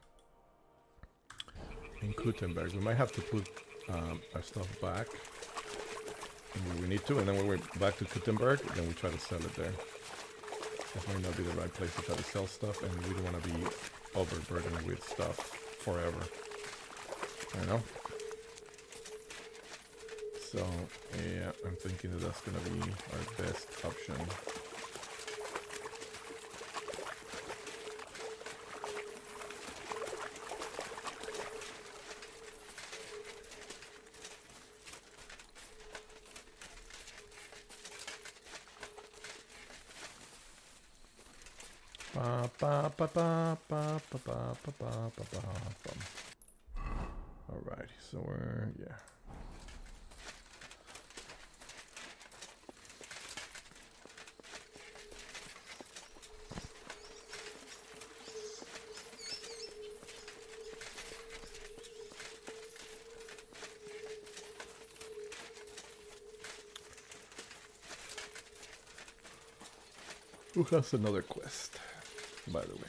Gutenberg. We might have to put our stuff back when we need to, and then when we're back to Gutenberg, then we try to sell it there. That might not be the right place to try to sell stuff, and we don't want to be overburdened with stuff forever. You know? So, yeah, I'm thinking that that's gonna be our best option. Alright, so we're, yeah. Who has another quest, by the way?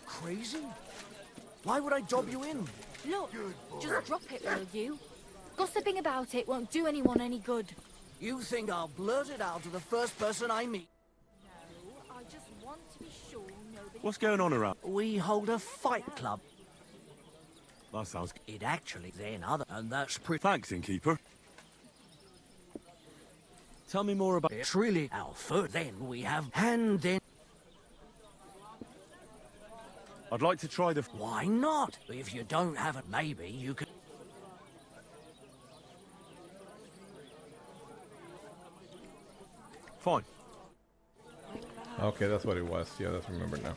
Crazy? Why would I dob you in? Look, just drop it, will you? Gossiping about it won't do anyone any good. You think I'll blurt it out to the first person I meet? No, I just want to be sure nobody... What's going on around? We hold a fight club. That sounds It actually then other, and that's pretty. Thanks, innkeeper. Tell me more about... It's really our first. Then we have, and then. I'd like to try the... Why not? If you don't have it, maybe you could. Fine. Okay, that's what it was. Yeah, that's remember now.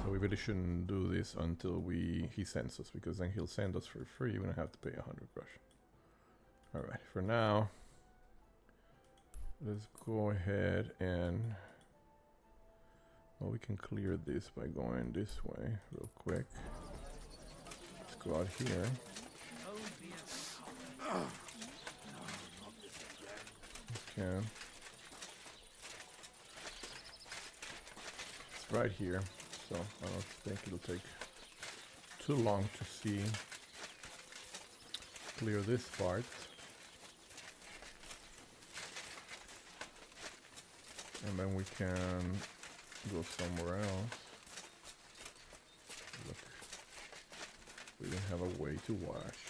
So we really shouldn't do this until he sends us, because then he'll send us for free. We're gonna have to pay 100 grosh. Alright, for now, let's go ahead and... Well, we can clear this by going this way real quick. Let's go out here. Okay. It's right here, so I don't think it'll take too long to see. Clear this part. And then we can go somewhere else. Look, we didn't have a way to wash.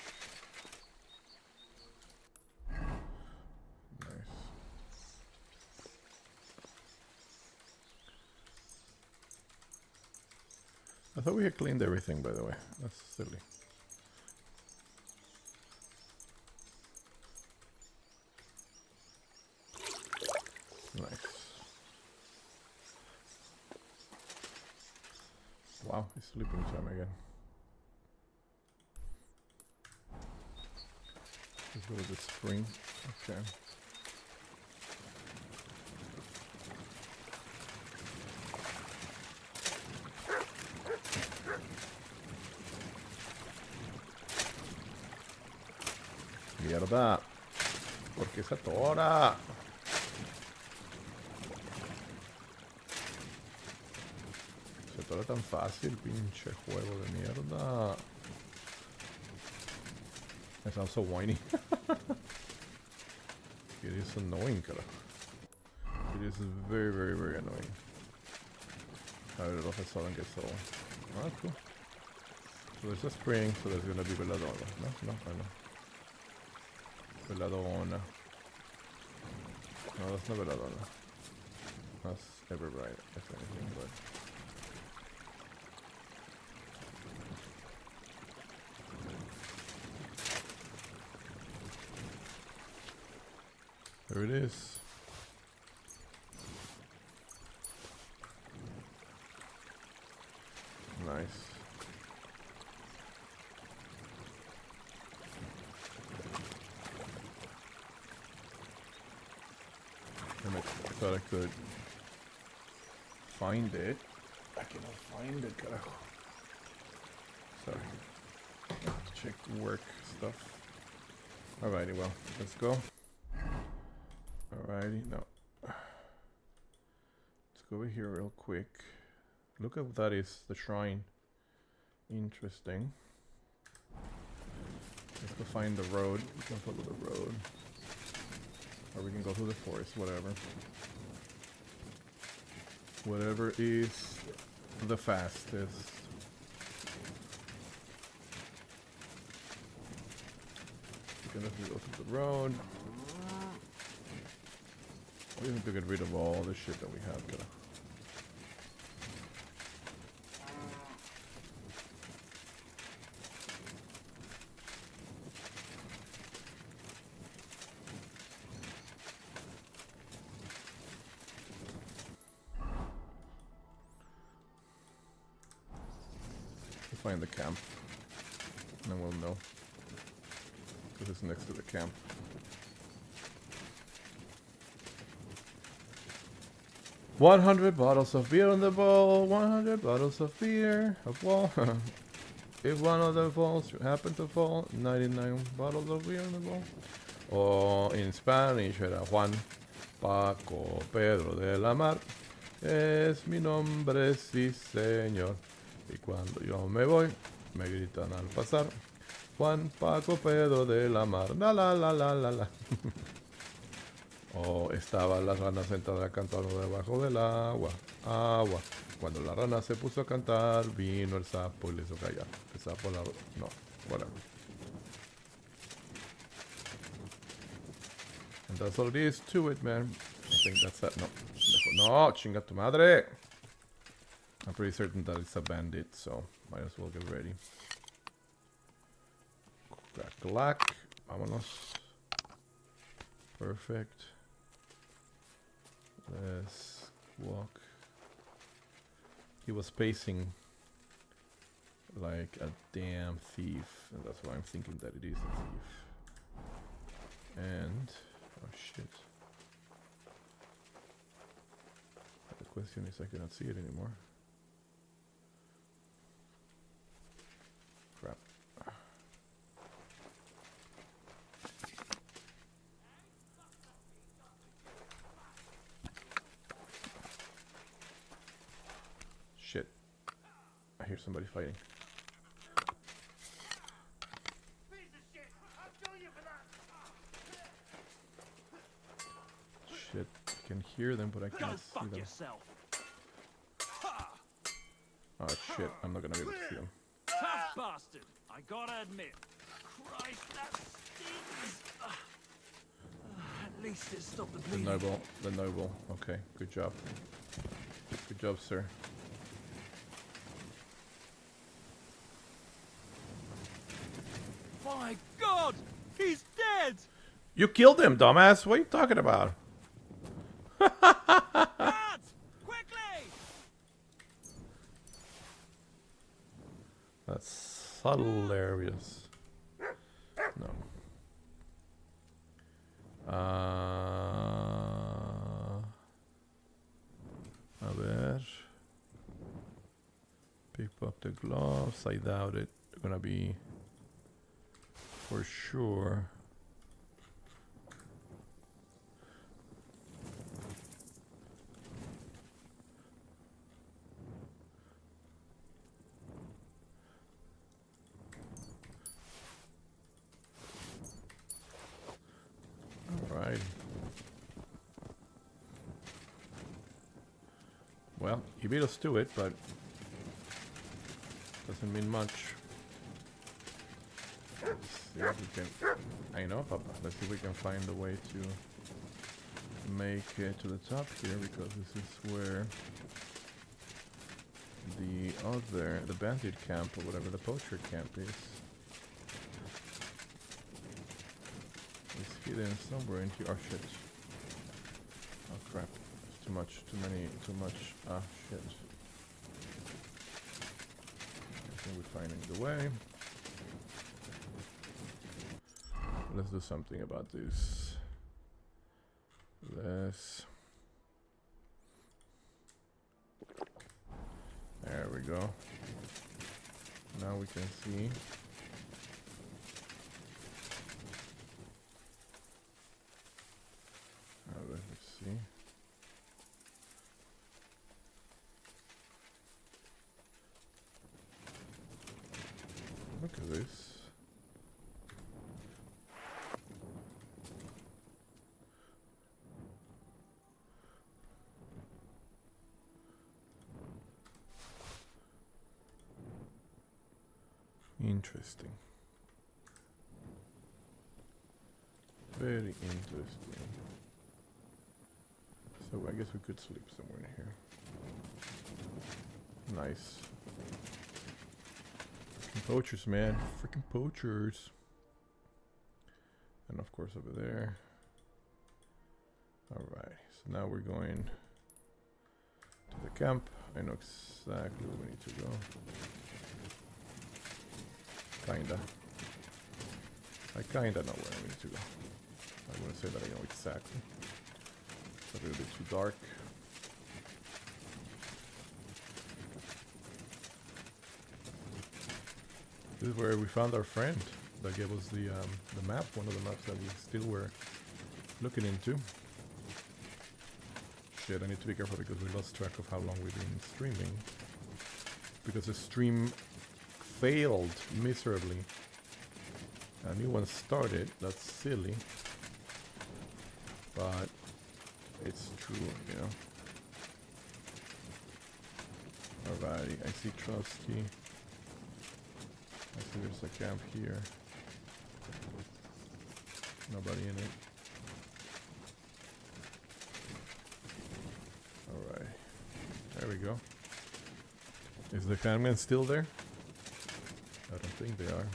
Nice. I thought we had cleaned everything, by the way. That's silly. Nice. Wow, it's sleeping time again. Let's go with the spring. Okay. Mierda. ¿Por qué se atora? Se todo era tan fácil, pinche juego de mierda. It sounds so whiny. It is annoying, cara. It is very, very, very annoying. How did it all of a sudden get so... Ah, cool. So there's a spring, so there's gonna be Belladonna. No, I know. Belladonna. No, that's not Belladonna. That's Everbright, if anything, but... There it is. Nice. I thought I could find it. I cannot find it, carajo. Sorry. Check work stuff. Alrighty, well, let's go. Alrighty, no. Let's go over here real quick. Look at what that is, the shrine. Interesting. Let's go find the road. We can follow the road. Or we can go through the forest, whatever. Whatever is the fastest. We can definitely go through the road. We have to get rid of all the shit that we have, gotta. Find the camp, and then we'll know, because it's next to the camp. $100 bottles of beer on the ball, 100 bottles of beer, of wall. If one of the balls should happen to fall, 99 bottles of beer on the ball. Or in Spanish era Juan, Paco, Pedro de la Mar. Es mi nombre, sí señor. Y cuando yo me voy, me gritan al pasar. Juan, Paco, Pedro de la Mar. La la la la la la. O estaban las ranas sentadas cantando debajo del agua. Agua. Cuando la rana se puso a cantar, vino el sapo y le hizo callar. El sapo la... No, whatever. And that's all it is to it, man. I think that's that. No. No, chinga tu madre. I'm pretty certain that it's a bandit, so might as well get ready. Clack. Vámonos. Perfect. Let's walk. He was pacing like a damn thief, and that's why I'm thinking that it is a thief. And oh shit. The question is I cannot see it anymore. Crap. Shit. I hear somebody fighting. Shit. I can hear them, but I can't see them. Yourself. Oh shit, I'm not gonna be able to see them. Tough bastard, I gotta admit. Christ, that stings. At least it stopped the bleeding. The noble. Okay, good job. Good job, sir. My God, he's dead. You killed him, dumbass. What are you talking about? Guards, quickly! That's hilarious. No. A ver. Pick up the gloves. I doubt it. They're gonna be for sure. Well, he beat us to it, but doesn't mean much. Let's see if we can... I know, Papa. Let's see if we can find a way to make it to the top here, because this is where the bandit camp, or whatever the poacher camp is hidden somewhere in here. Oh shit. Oh crap. There's too much, ah shit. I think we're finding the way. Let's do something about this. There we go. Now we can see. Let's see. Look at this. Interesting. Very interesting. So I guess we could sleep somewhere in here. Nice. Freaking poachers, man. Freaking poachers. And of course over there. Alright, so now we're going to the camp. I know exactly where we need to go. Kinda. I kinda know where I need to go. I wouldn't say that I know exactly. It's a little bit too dark. This is where we found our friend that gave us the map, one of the maps that we still were looking into. Shit, I need to be careful because we lost track of how long we've been streaming. Because the stream failed miserably. A new one started, that's silly. But it's true, you know. Alrighty, I see Trotsky. I see there's a camp here. Nobody in it. Alright. There we go. Is the cameraman still there? I don't think they are.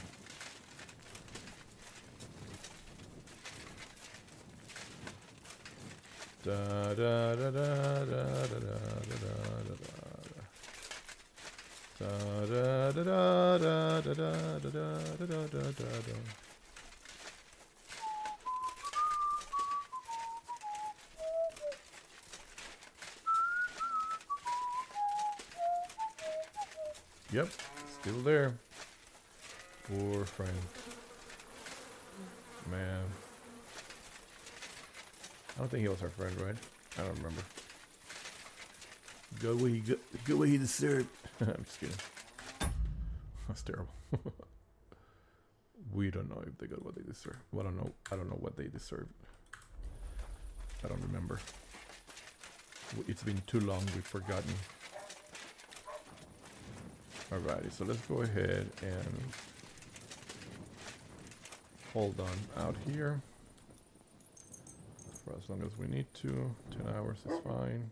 Da da da da da da da da da da da da da da da da da da da. Yep, still there. Poor Frank. Man. I don't think he was our friend, right? I don't remember. Go where he deserved. I'm just kidding. That's terrible. We don't know if they got what they deserve. Well, I don't know what they deserved. I don't remember. It's been too long, we've forgotten. Alrighty, so let's go ahead and hold on out here for as long as we need to. 10 hours is fine.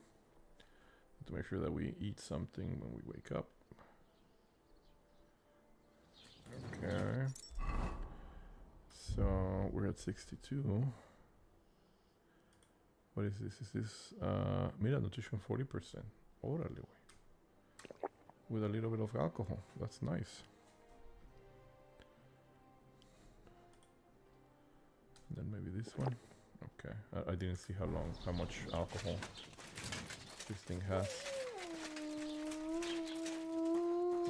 To make sure that we eat something when we wake up. Okay. So we're at 62. What is this? Is this meal nutrition 40%? Orally. With a little bit of alcohol. That's nice. And then maybe this one. Okay. I didn't see how much alcohol this thing has.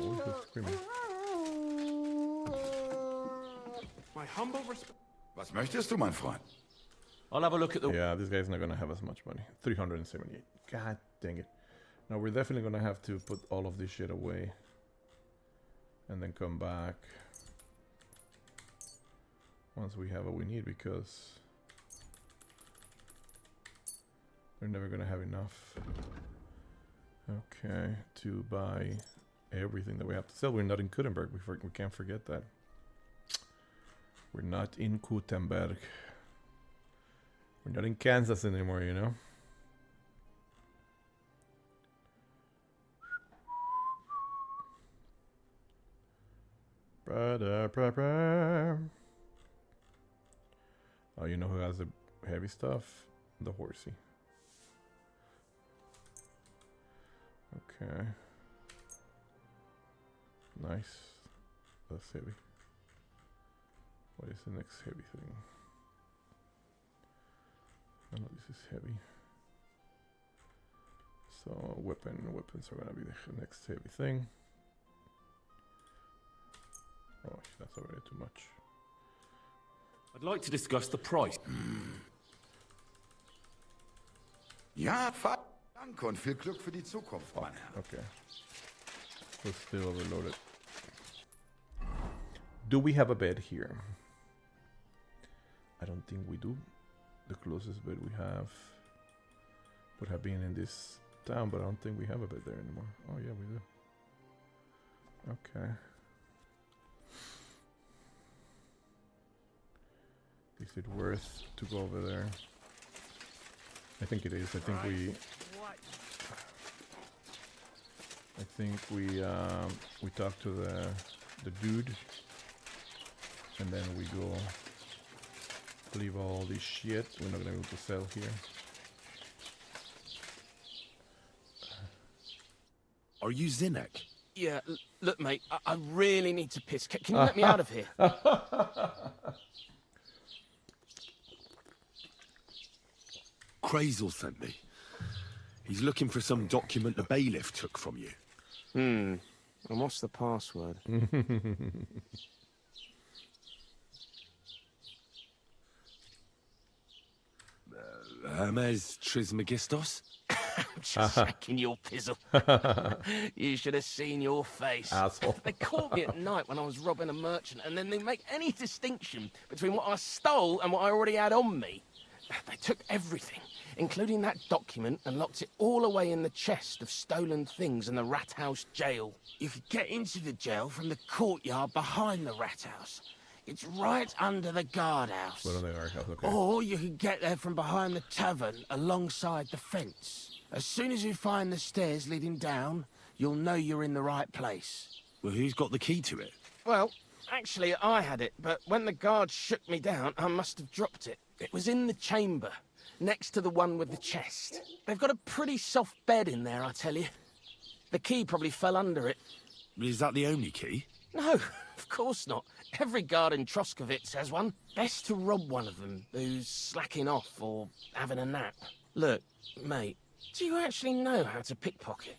Oh, he's screaming. My humble respect. Was möchtest du, mein Freund? I'll have a look at the... Yeah, this guy's not gonna have as much money. 378. God dang it. Now we're definitely gonna have to put all of this shit away. And then come back. Once we have what we need, because they're never gonna have enough. Okay, to buy everything that we have to sell. We're not in Gutenberg. We can't forget that. We're not in Gutenberg. We're not in Kansas anymore, you know? Oh, you know who has the heavy stuff? The horsey. Okay. Nice. That's heavy. What is the next heavy thing? Oh no, this is heavy. So weapons are gonna be the next heavy thing. Oh, that's already too much. I'd like to discuss the price. Ja, danke und viel Glück für die Zukunft, mein Herr. Okay. We're still overloaded. Do we have a bed here? I don't think we do. The closest bed we have would have been in this town, but I don't think we have a bed there anymore. Oh yeah, we do. Okay. Is it worth to go over there? I think it is. I think we talk to the dude, and then we go leave all this shit. We're not gonna be able to sell here. Are you Zinnek? Yeah, look, mate, I really need to piss. Can you let me out of here? Crazel sent me. He's looking for some document the bailiff took from you. And what's the password? Hermes Trismegistos? Just shaking your pizzle. You should have seen your face. Asshole. They caught me at night when I was robbing a merchant, and then they make any distinction between what I stole and what I already had on me. They took everything, including that document, and locked it all away in the chest of stolen things in the Rat House jail. You could get into the jail from the courtyard behind the Rat House. It's right under the guardhouse. What are they, our house? Okay. Or you could get there from behind the tavern, alongside the fence. As soon as you find the stairs leading down, you'll know you're in the right place. Well, who's got the key to it? Well, actually, I had it, but when the guards shook me down, I must have dropped it. It was in the chamber, next to the one with the chest. They've got a pretty soft bed in there, I tell you. The key probably fell under it. Is that the only key? No, of course not. Every guard in Troskovitz has one. Best to rob one of them who's slacking off or having a nap. Look, mate, do you actually know how to pickpocket?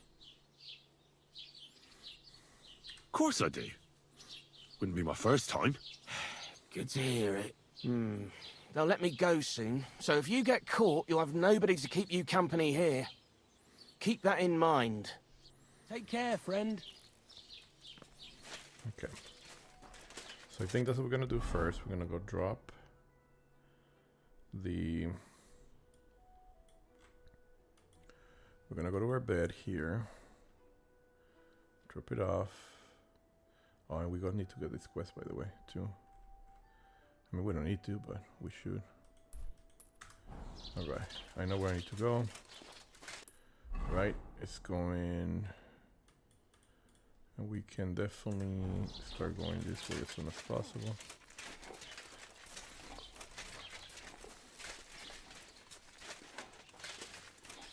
Of course I do. Wouldn't be my first time. Good to hear it. They'll let me go soon, so if you get caught, you'll have nobody to keep you company here. Keep that in mind. Take care, friend. Okay. So I think that's what we're gonna do first. We're gonna go drop the... We're gonna go to our bed here. Drop it off. Oh, and we're gonna need to get this quest, by the way, too. I mean, we don't need to, but we should. Alright, I know where I need to go. Right, it's going... And we can definitely start going this way as soon as possible.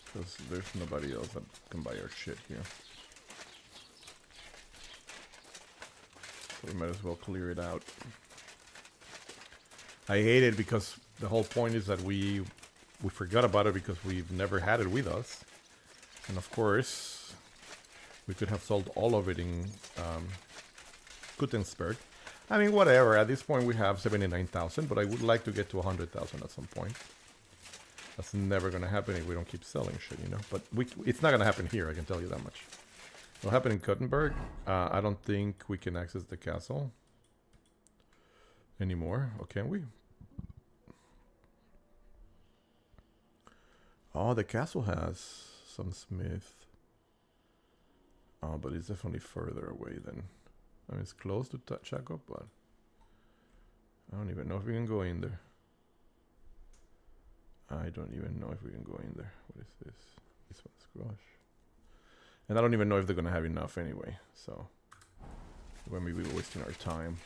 Because there's nobody else that can buy our shit here. So we might as well clear it out. I hate it because the whole point is that we forgot about it because we've never had it with us. And of course, we could have sold all of it in Gutensberg. I mean, whatever. At this point, we have 79,000, but I would like to get to 100,000 at some point. That's never going to happen if we don't keep selling shit, you know? But it's not going to happen here, I can tell you that much. It'll happen in Guttenberg. I don't think we can access the castle anymore, or can we? Oh, the castle has some smith. Oh, but it's definitely further away than... I mean, it's close to Chaco, but... I don't even know if we can go in there. I don't even know if we can go in there. What is this? This one's squash. And I don't even know if they're gonna have enough anyway, so... When we be wasting our time.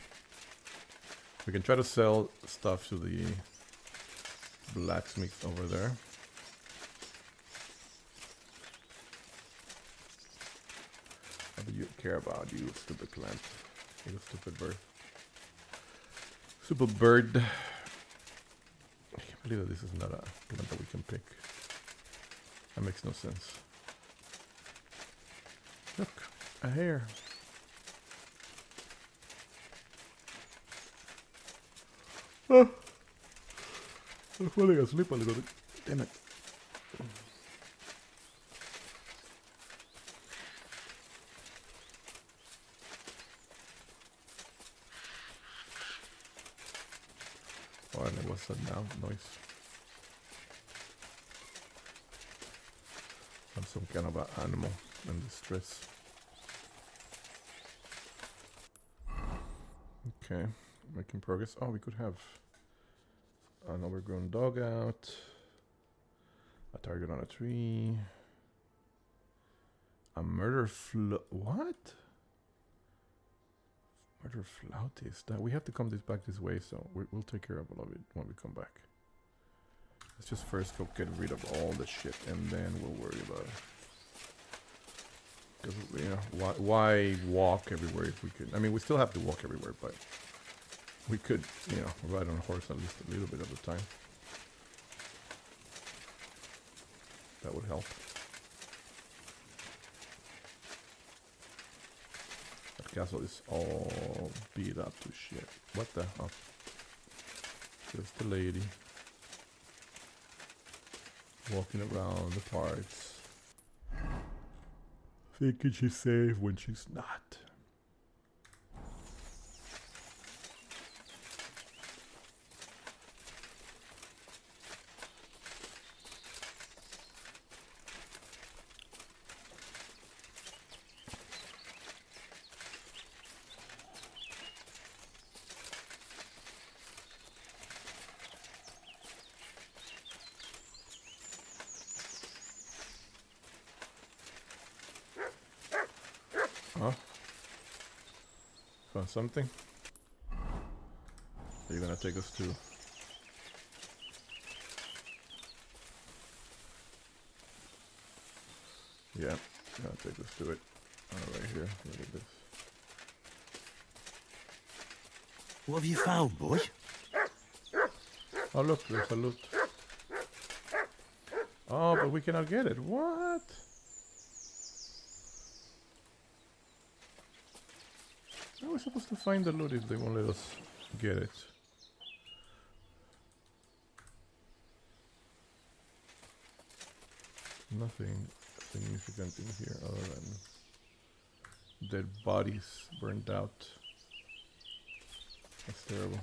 We can try to sell stuff to the blacksmith over there. What do you care about, you stupid plant? You stupid bird. Stupid bird. I can't believe that this is not a plant that we can pick. That makes no sense. Look, a hare. I'm falling asleep a little bit. Damn it. Oh, and what's that now? Noise. I'm some kind of an animal in distress. Okay, making progress. Oh, we could have an overgrown dog out, a target on a tree, a murder what? Murder flautist. We have to come back this way, so we'll take care of all of it when we come back. Let's just first go get rid of all the shit, and then we'll worry about it. Because, you know, why walk everywhere if we could? I mean, we still have to walk everywhere, but we could, you know, ride on a horse at least a little bit of the time. That would help. That castle is all beat up to shit. What the? Oh. Just the lady. Walking around the parks. Thinking she's safe when she's not. Huh? Found something? Are you gonna take us to? Yeah, gonna take us to it. Right here. Look at this. What have you found, boy? Oh look, there's a loot. Oh, but we cannot get it. What? How are we supposed to find the loot if they won't let us get it? Nothing significant in here other than dead bodies burned out. That's terrible.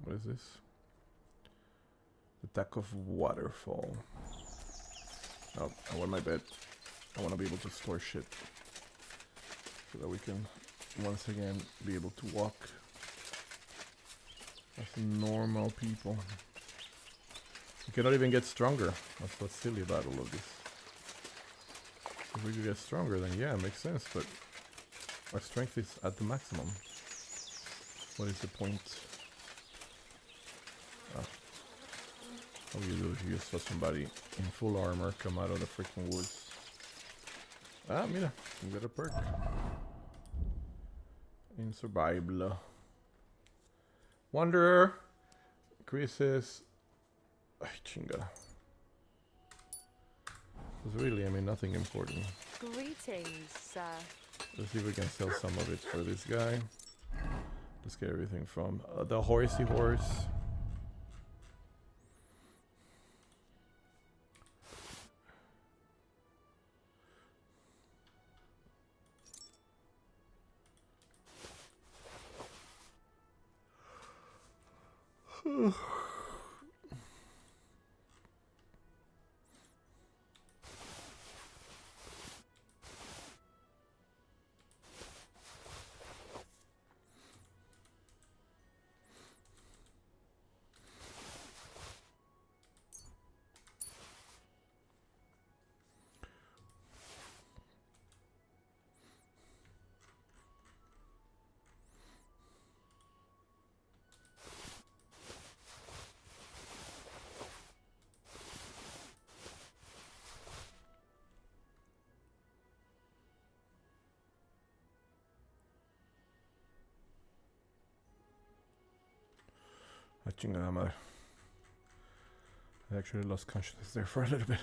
What is this? Attack of waterfall. Oh, I want my bed. I want to be able to store shit so that we can once again be able to walk as normal people. We cannot even get stronger. That's what's silly about all of this. If we could get stronger, then yeah, it makes sense, but our strength is at the maximum. What is the point? What do you do if you just saw somebody in full armor come out of the freaking woods? Ah, mira, we got a perk. In survival. Wanderer increases. Ay, chinga. It's really, I mean, nothing important. Greetings, sir. Let's see if we can sell some of it for this guy. Let's get everything from the horsey horse. A chingada madre. I actually lost consciousness there for a little bit.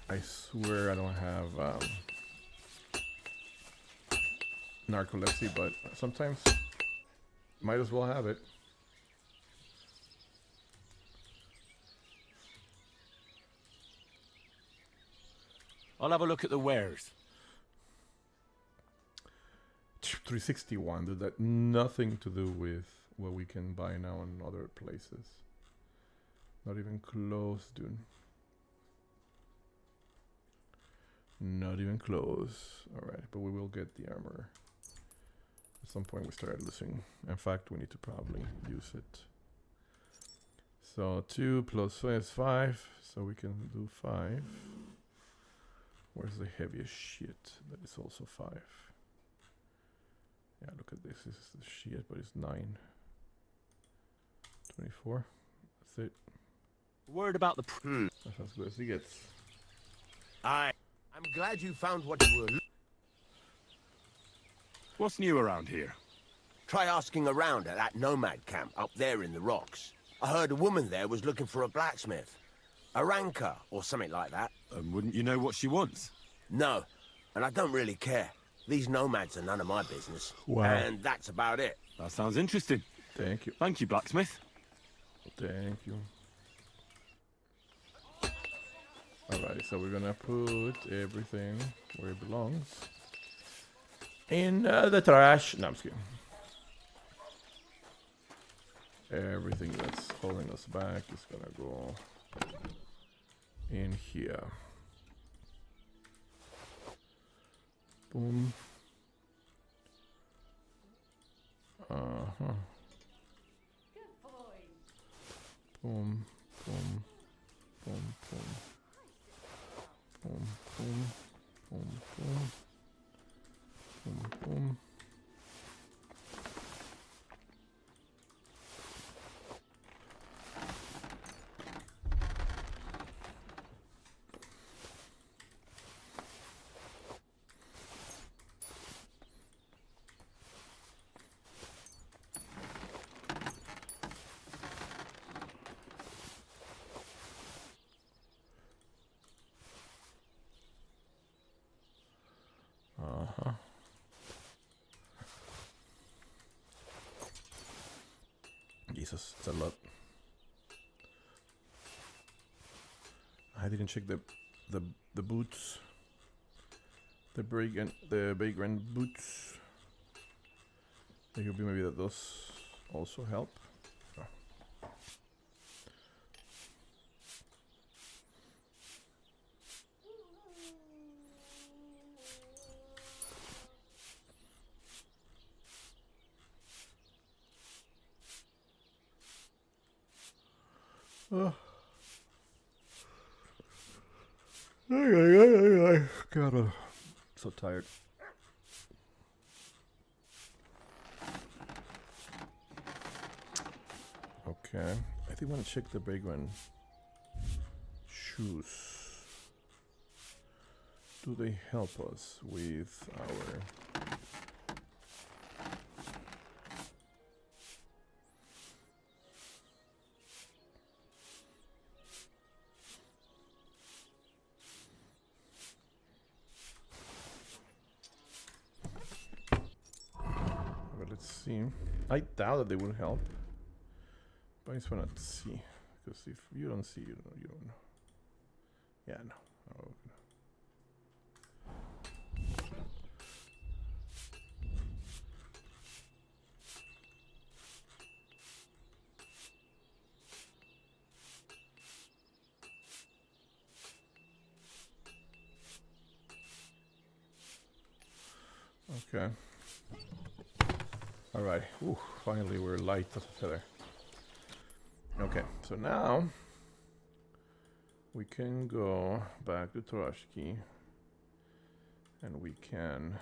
I swear I don't have narcolepsy, but sometimes might as well have it. I'll have a look at the wares. 361, dude. That nothing to do with what we can buy now in other places. Not even close, dude. Not even close. Alright, but we will get the armor. At some point we started losing. In fact, we need to probably use it. So 2 plus 5 is 5. So we can do 5. Where's the heaviest shit? That is also 5. Yeah, look at this. This is the shit, but it's 9. 24. That's it. Word about the That's as good as it gets. I'm glad you found what you were. What's new around here? Try asking around at that nomad camp up there in the rocks. I heard a woman there was looking for a blacksmith. A ranker or something like that. And wouldn't you know what she wants? No, and I don't really care. These nomads are none of my business. Wow. And that's about it. That sounds interesting. Thank you. Thank you, blacksmith. Thank you. Alright, so we're gonna put everything where it belongs. In the trash. No, I'm just kidding. Everything that's holding us back is gonna go in here. Boom. Uh-huh. Boom, boom, boom, boom. Boom, boom, boom, boom. Boom, boom. Uh-huh. Jesus, it's a lot. I didn't check the boots. The vagrant boots. It could be maybe that those also help. Oh. God, I'm so tired. Okay, I think I want to check the big one. Shoes. Do they help us with our... Let's see. I doubt that they would help. But I just want to see. Because if you don't see, you don't know. Yeah, no. Oh, okay. Alright. Ooh, finally we're light as a feather. Okay, so now we can go back to Torashki and we can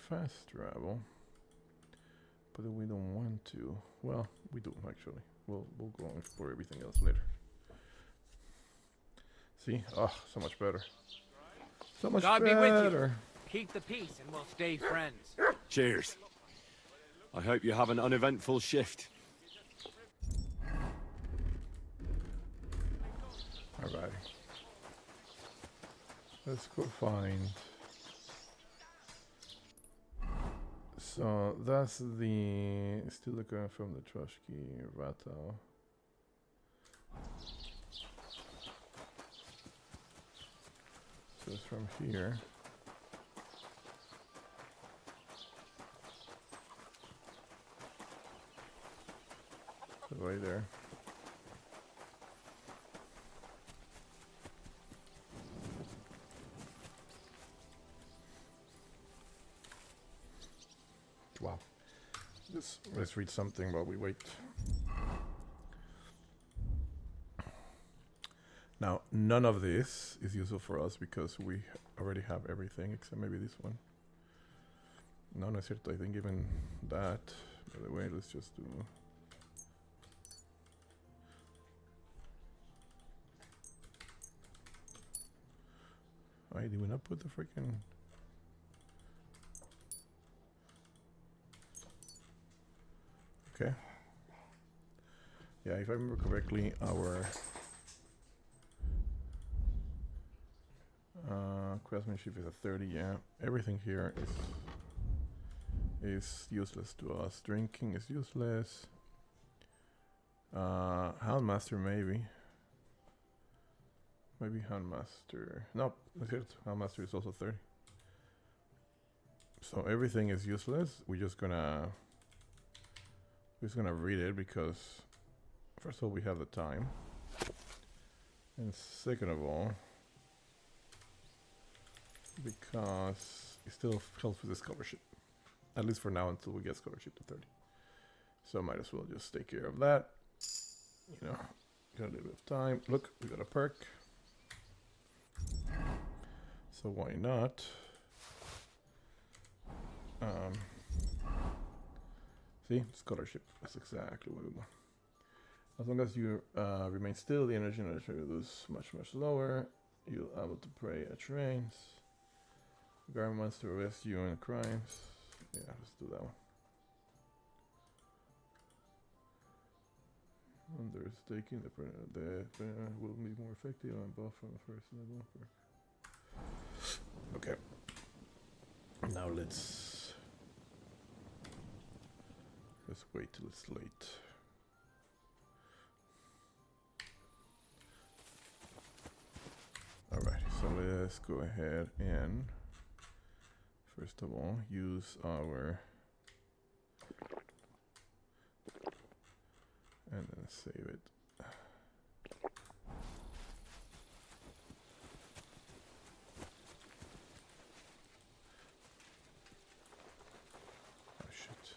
fast travel, but we don't want to. Well, we do actually. We'll go and explore everything else later. See? Oh, so much better. So much God better. be with you. Keep the peace and we'll stay friends. Cheers. I hope you have an uneventful shift. Alright. Let's go find. So that's the still looking from the Troshki Rattle. So it's from here. So right there. Wow. Let's read something while we wait. Now, none of this is useful for us because we already have everything except maybe this one. No, no es cierto. I think even that. By the way, let's just do. Why did we not put the freaking? Okay. Yeah, if I remember correctly, our craftsmanship is a 30. Yeah, everything here is useless to us. Drinking is useless. Houndmaster maybe. Maybe Houndmaster. Nope, that's it. Houndmaster is also 30. So everything is useless. We're just gonna read it because first of all we have the time, and second of all because it still helps with the scholarship, at least for now until we get scholarship to 30. So might as well just take care of that. You know, got a little bit of time. Look, we got a perk. So why not? See, scholarship. That's exactly what we want. As long as you remain still, the energy will lose much lower. You'll be able to pray at trains. Guard wants to arrest you in crimes. Yeah, let's do that one. Undertaking the will be more effective and buff from the first level. Okay. Now let's wait till it's late. Alright, so let's go ahead and first of all use our and then save it. Oh shit.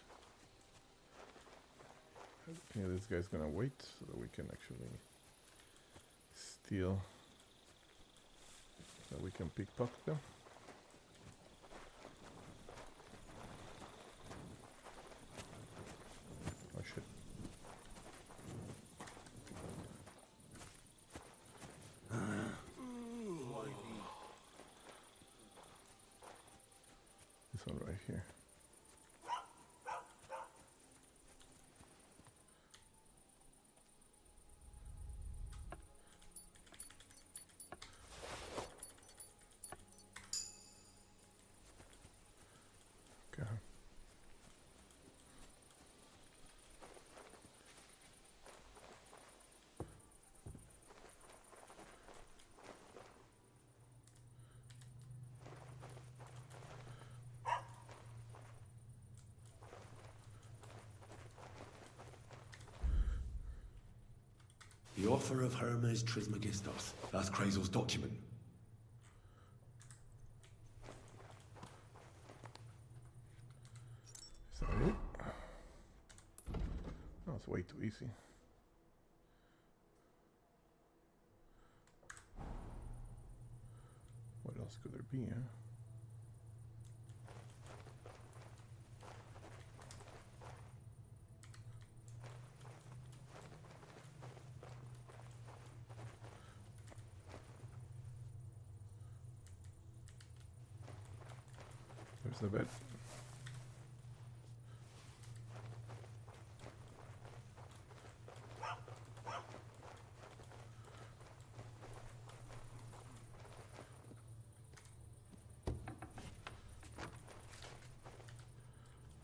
Yeah, this guy's gonna wait so that we can actually steal, so we can pickpocket them. Oh shit. This one right here. Okay. The author of Hermes Trismegistos. That's Krazel's document. Is that it? Oh, it's way too easy. What else could there be, huh? There's the bed.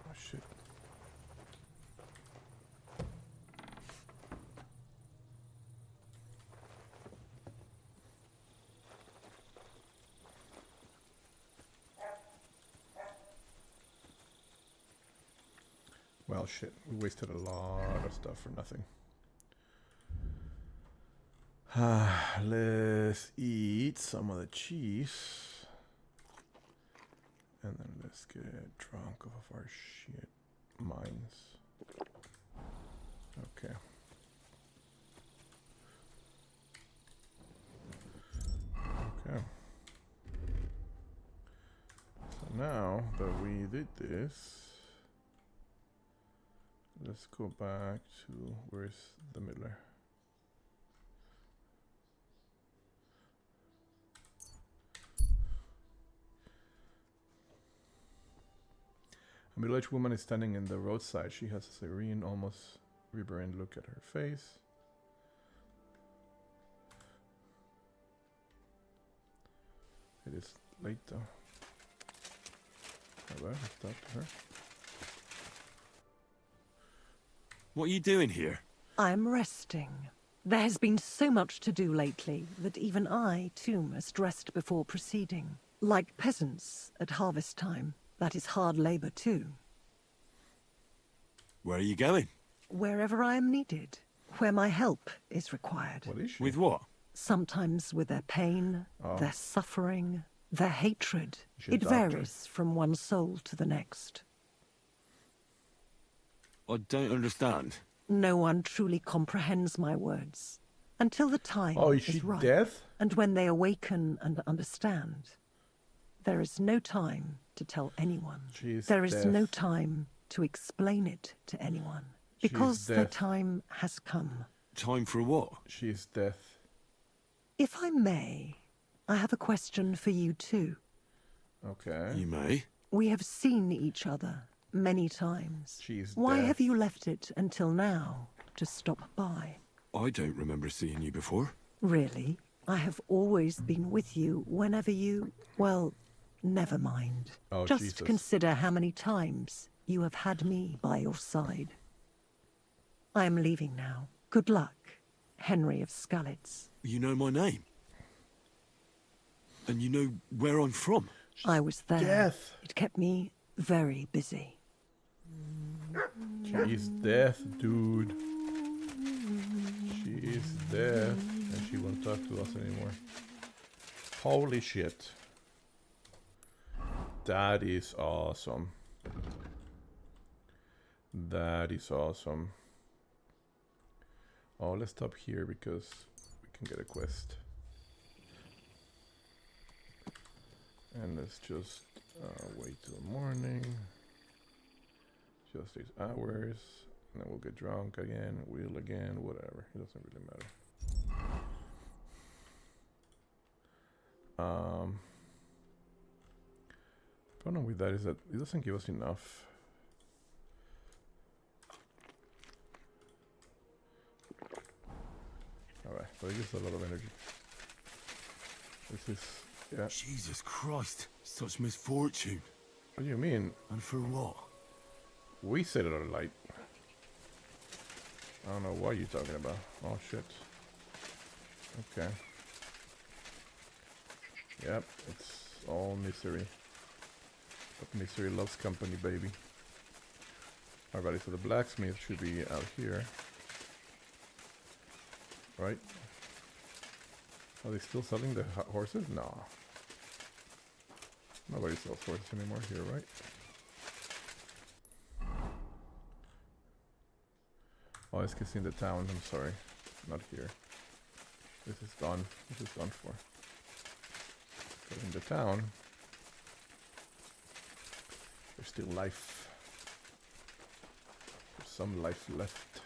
Oh shit. Well, shit. We wasted a lot of stuff for nothing. Let's eat some of the cheese. And then let's get drunk off of our shit mines. Okay. Okay. So now that we did this, let's go back to, where's the Miller? A middle-aged woman is standing in the roadside. She has a serene, almost reverent look at her face. It is late though. Alright, let's talk to her. What are you doing here? I'm resting. There has been so much to do lately that even I, too, must rest before proceeding. Like peasants at harvest time. That is hard labor, too. Where are you going? Wherever I am needed. Where my help is required. What is she? With what? Sometimes with their pain, their suffering, their hatred. She's a It doctor. varies from one soul to the next. I don't understand. No one truly comprehends my words. Until the time Oh, is she right. deaf? And when they awaken and understand. There is no time to tell anyone. There is no time to explain it to anyone. Because the time has come. Time for what? She is deaf. If I may, I have a question for you too. Okay. You may. We have seen each other many times. Why have you left it until now to stop by? I don't remember seeing you before. Really? I have always been with you whenever you... Well, never mind. Oh, Just Jesus. consider how many times you have had me by your side. I am leaving now. Good luck, Henry of Skalitz. You know my name. And you know where I'm from. I was there. Deaf. It kept me very busy. She is deaf, dude. She is deaf, and she won't talk to us anymore. Holy shit. That is awesome. That is awesome. Oh, let's stop here because we can get a quest. And let's just wait till morning. Just 6 hours. And then we'll get drunk again, wheel again, whatever. It doesn't really matter. Problem with that is that it doesn't give us enough. Alright, but it gives a lot of energy. This is, yeah. Jesus Christ, such misfortune. What do you mean? And for what? We set it on light. I don't know what you're talking about. Oh shit. Okay. Yep, it's all misery. But misery loves company, baby. Alrighty, so the blacksmith should be out here. Right? Are they still selling the horses? No. Nobody sells horses anymore here, right? Oh, it's because in the town, I'm sorry. Not here. This is gone. This is gone for. But in the town, there's still life. There's some life left.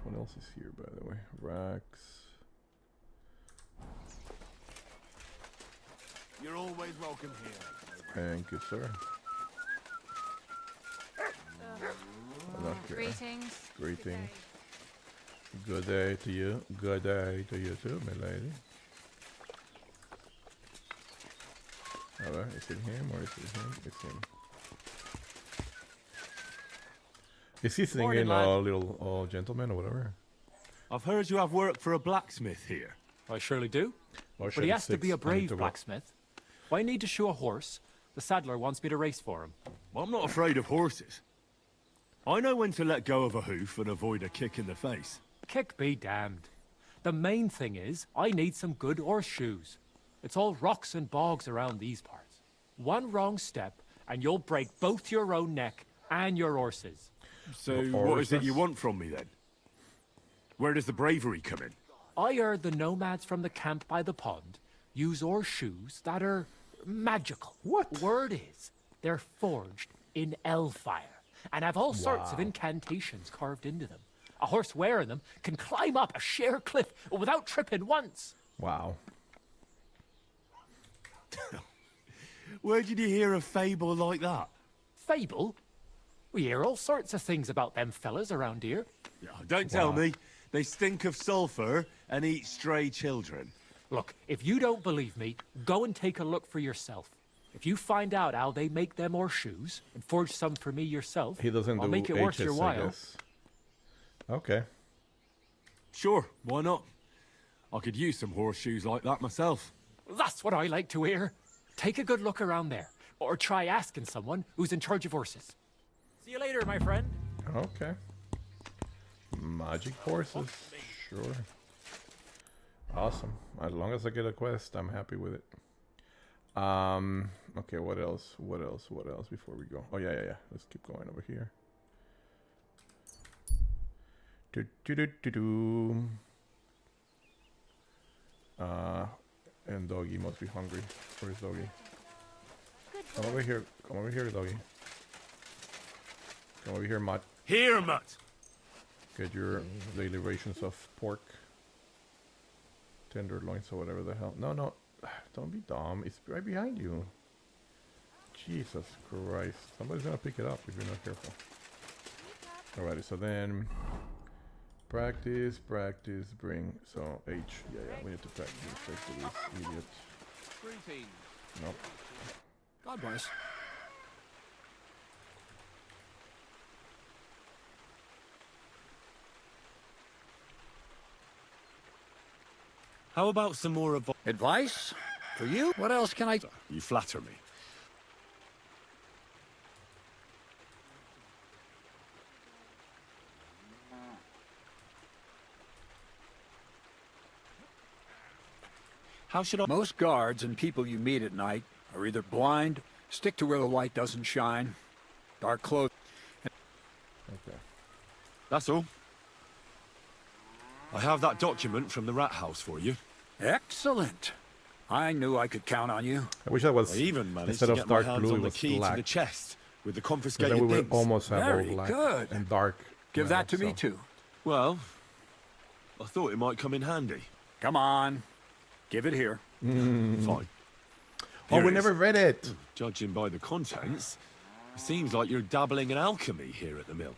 What else is here, by the way? Racks. You're always welcome here. Thank you, sir. Greetings. Greetings. Good day to you. Good day to you too, my lady. Alright, is it him or is it him? It's him. Is he singing little gentleman or whatever? I've heard you have work for a blacksmith here. I surely do. Or But he has to be a 6, brave blacksmith. If I need to shoe a horse, the saddler wants me to race for him. Well, I'm not afraid of horses. I know when to let go of a hoof and avoid a kick in the face. Kick be damned. The main thing is, I need some good horseshoes. It's all rocks and bogs around these parts. One wrong step, and you'll break both your own neck and your horse's. So what is it you want from me then? Where does the bravery come in? I heard the nomads from the camp by the pond use horseshoes that are magical. What? Word is, they're forged in hellfire and have all sorts of incantations carved into them. A horse wearing them can climb up a sheer cliff without tripping once. Wow. Where did you hear a fable like that? Fable? We hear all sorts of things about them fellas around here. Yeah, don't tell me. They stink of sulphur and eat stray children. Look, if you don't believe me, go and take a look for yourself. If you find out how they make them horseshoes and forge some for me yourself, He doesn't I'll do make it worth your HS, I while. guess. Okay. Sure, why not? I could use some horseshoes like that myself. That's what I like to hear. Take a good look around there, or try asking someone who's in charge of horses. See you later, my friend. Okay. Magic horses. Sure. Awesome. As long as I get a quest, I'm happy with it. Okay, what else? What else before we go? Oh, yeah. Let's keep going over here. And Doggy must be hungry. Where's Doggy? Come over here. Come over here, Doggy. Come over here, Mutt. Here, Mutt! Get your daily rations of pork. Tenderloins or whatever the hell. No. Don't be dumb. It's right behind you. Jesus Christ. Somebody's gonna pick it up if you're not careful. Alrighty, so then... Practice, bring... So, H. Yeah, we need to practice next to this idiot. Greetings. Nope. God bless. How about some more advice? For you? What else can I... You flatter me. How should I... Most guards and people you meet at night are either blind, stick to where the light doesn't shine, dark clothes... Okay. That's all. I have that document from the rat house for you. Excellent. I knew I could count on you. I wish I was... I even managed instead to of get my dark hands blue, on it the was key black. to the chest with the Because confiscated then we would things. almost have Very all black good. and dark. Give that to me too. Well, I thought it might come in handy. Come on. Give it here. Fine. Oh, Here we it never is. read it. Judging by the contents, it seems like you're dabbling in alchemy here at the mill.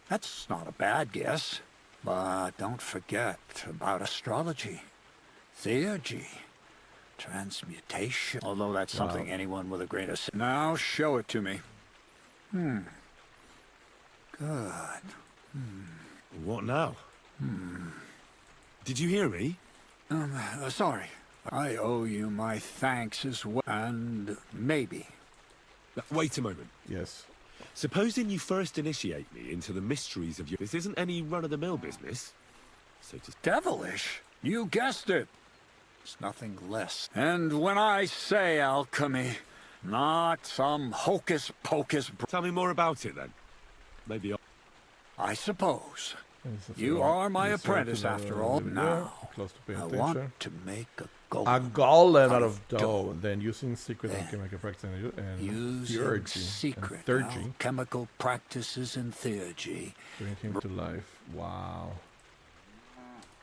That's not a bad guess. But don't forget about astrology, theurgy, transmutation. Although that's something anyone with a grain of... Now show it to me. Good. What now? Did you hear me? Sorry. I owe you my thanks as well. And maybe. Wait a moment. Yes. Supposing you first initiate me into the mysteries of your... This isn't any run-of-the-mill business. So to... Devilish. You guessed it. It's nothing less. And when I say alchemy, not some hocus-pocus... Tell me more about it, then. Maybe I suppose. You are my apprentice, after all. Now, Close to pay I attention. want to make a golem. A golem out of dough. Then using secret alchemical practice and Using theurgy secret and theurgy. chemical practices and theurgy. Bring him to life. Wow.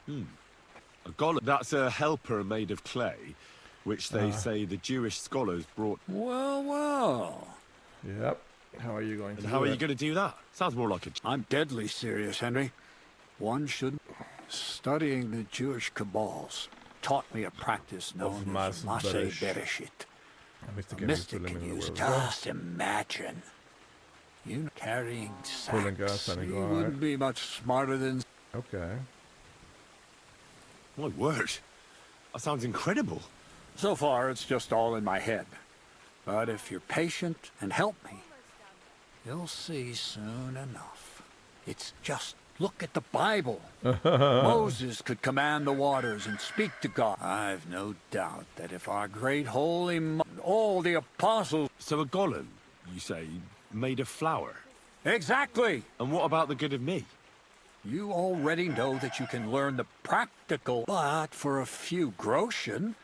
A golem. That's a helper made of clay, which they say the Jewish scholars brought. Well, well. Yep. How are you going to And do how are that? you going to do that? Sounds more like a... I'm deadly serious, Henry. One should... Studying the Jewish cabals taught me a practice known as Maseh Bereshit. A mystic can use just imagine. You carrying sacks. You wouldn't be much smarter than... Okay. My word. That sounds incredible. So far, it's just all in my head. But if you're patient and help me, you'll see soon enough. It's just look at the Bible. Moses could command the waters and speak to God. I've no doubt that if our great holy... all the apostles... So a golem, you say, made of flour? Exactly! And what about the good of me? You already know that you can learn the practical, but for a few groschen,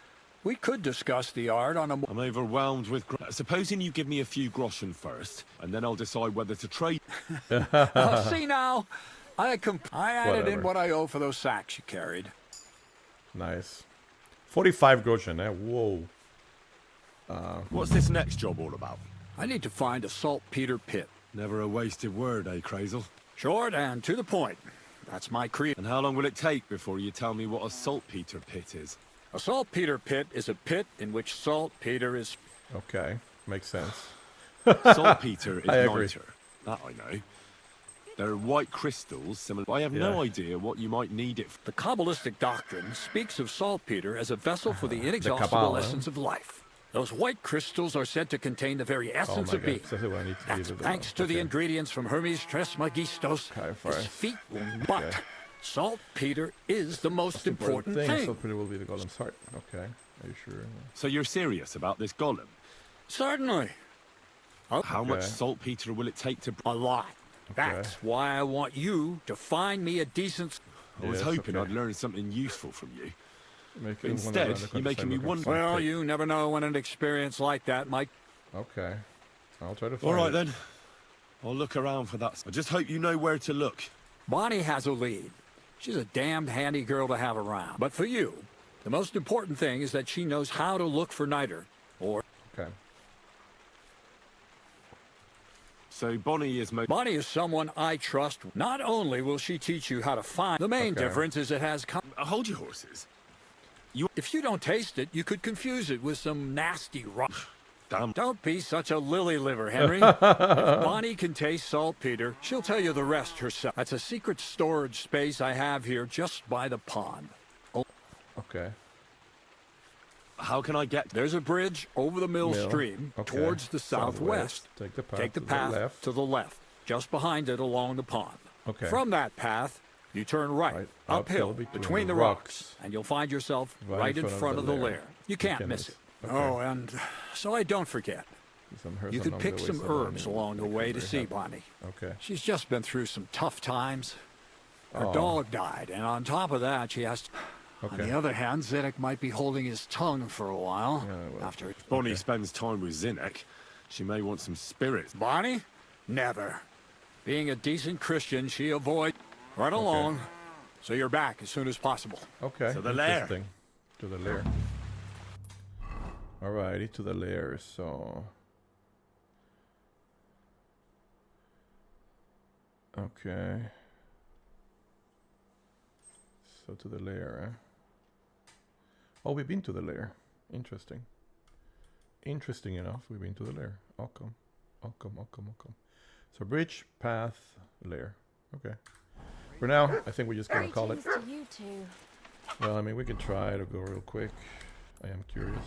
we could discuss the art on a... I'm overwhelmed with... Supposing you give me a few groschen first, and then I'll decide whether to trade... Oh, see now, I added in what I owe for those sacks you carried. Nice. 45 groschen, eh? Whoa. What's this next job all about? I need to find a saltpeter pit. Never a wasted word, eh, Crazel? Short and to the point. That's my creed. And how long will it take before you tell me what a saltpeter pit is? A saltpeter pit is a pit in which saltpeter is... Okay, makes sense. Saltpeter is I agree. niter. That I know. They're white crystals, similar... I have no idea what you might need it for. The Kabbalistic doctrine speaks of saltpeter as a vessel for the inexhaustible Kabbalah. essence of life. Those white crystals are said to contain the very essence of being. Exactly what I need to That's do to thanks to the ingredients from Hermes Trismegistos. His feet. But saltpeter is the most important thing. Saltpeter will be the golem's heart. Okay, are you sure? So you're serious about this golem? Certainly. How much saltpeter will it take to... A lot. That's why I want you to find me a decent... I was hoping I'd learn something useful from you. But instead, you're making me wonder... Well, you never know when an experience like that might... Okay. I'll try to find All right, it. then. I'll look around for that. I just hope you know where to look. Bonnie has a lead. She's a damned handy girl to have around. But for you, the most important thing is that she knows how to look for niter, or... Okay. So Bonnie is... Bonnie is someone I trust. Not only will she teach you how to find... The main difference is it has... Hold your horses. If you don't taste it, you could confuse it with some nasty rock. Damn. Don't be such a lily liver, Henry. If Bonnie can taste saltpeter, she'll tell you the rest herself. That's a secret storage space I have here just by the pond. Okay. How can I get... There's a bridge over the mill stream towards the southwest. Take the path, to the left, just behind it along the pond. Okay. From that path, you turn right uphill between the rocks, and you'll find yourself right in front of the lair. You can't miss it. Okay. Oh, and so I don't forget. You could pick some herbs along the way to see Bonnie. Okay. She's just been through some tough times. Her dog died, and on top of that, she has to... On the other hand, Zedek might be holding his tongue for a while. After Bonnie spends time with Zinnek. She may want some spirits. Bonnie? Never. Being a decent Christian, she avoids... Right along. So you're back as soon as possible. Okay. To the lair. To the lair. Alrighty, to the lair. So. Okay. So to the lair. Eh? Oh, we've been to the lair. Interesting. Interesting enough, we've been to the lair. I'll come. So bridge, path, lair. Okay. For now, I think we're just gonna call it. To you two. Well, I mean, we can try to go real quick. I am curious.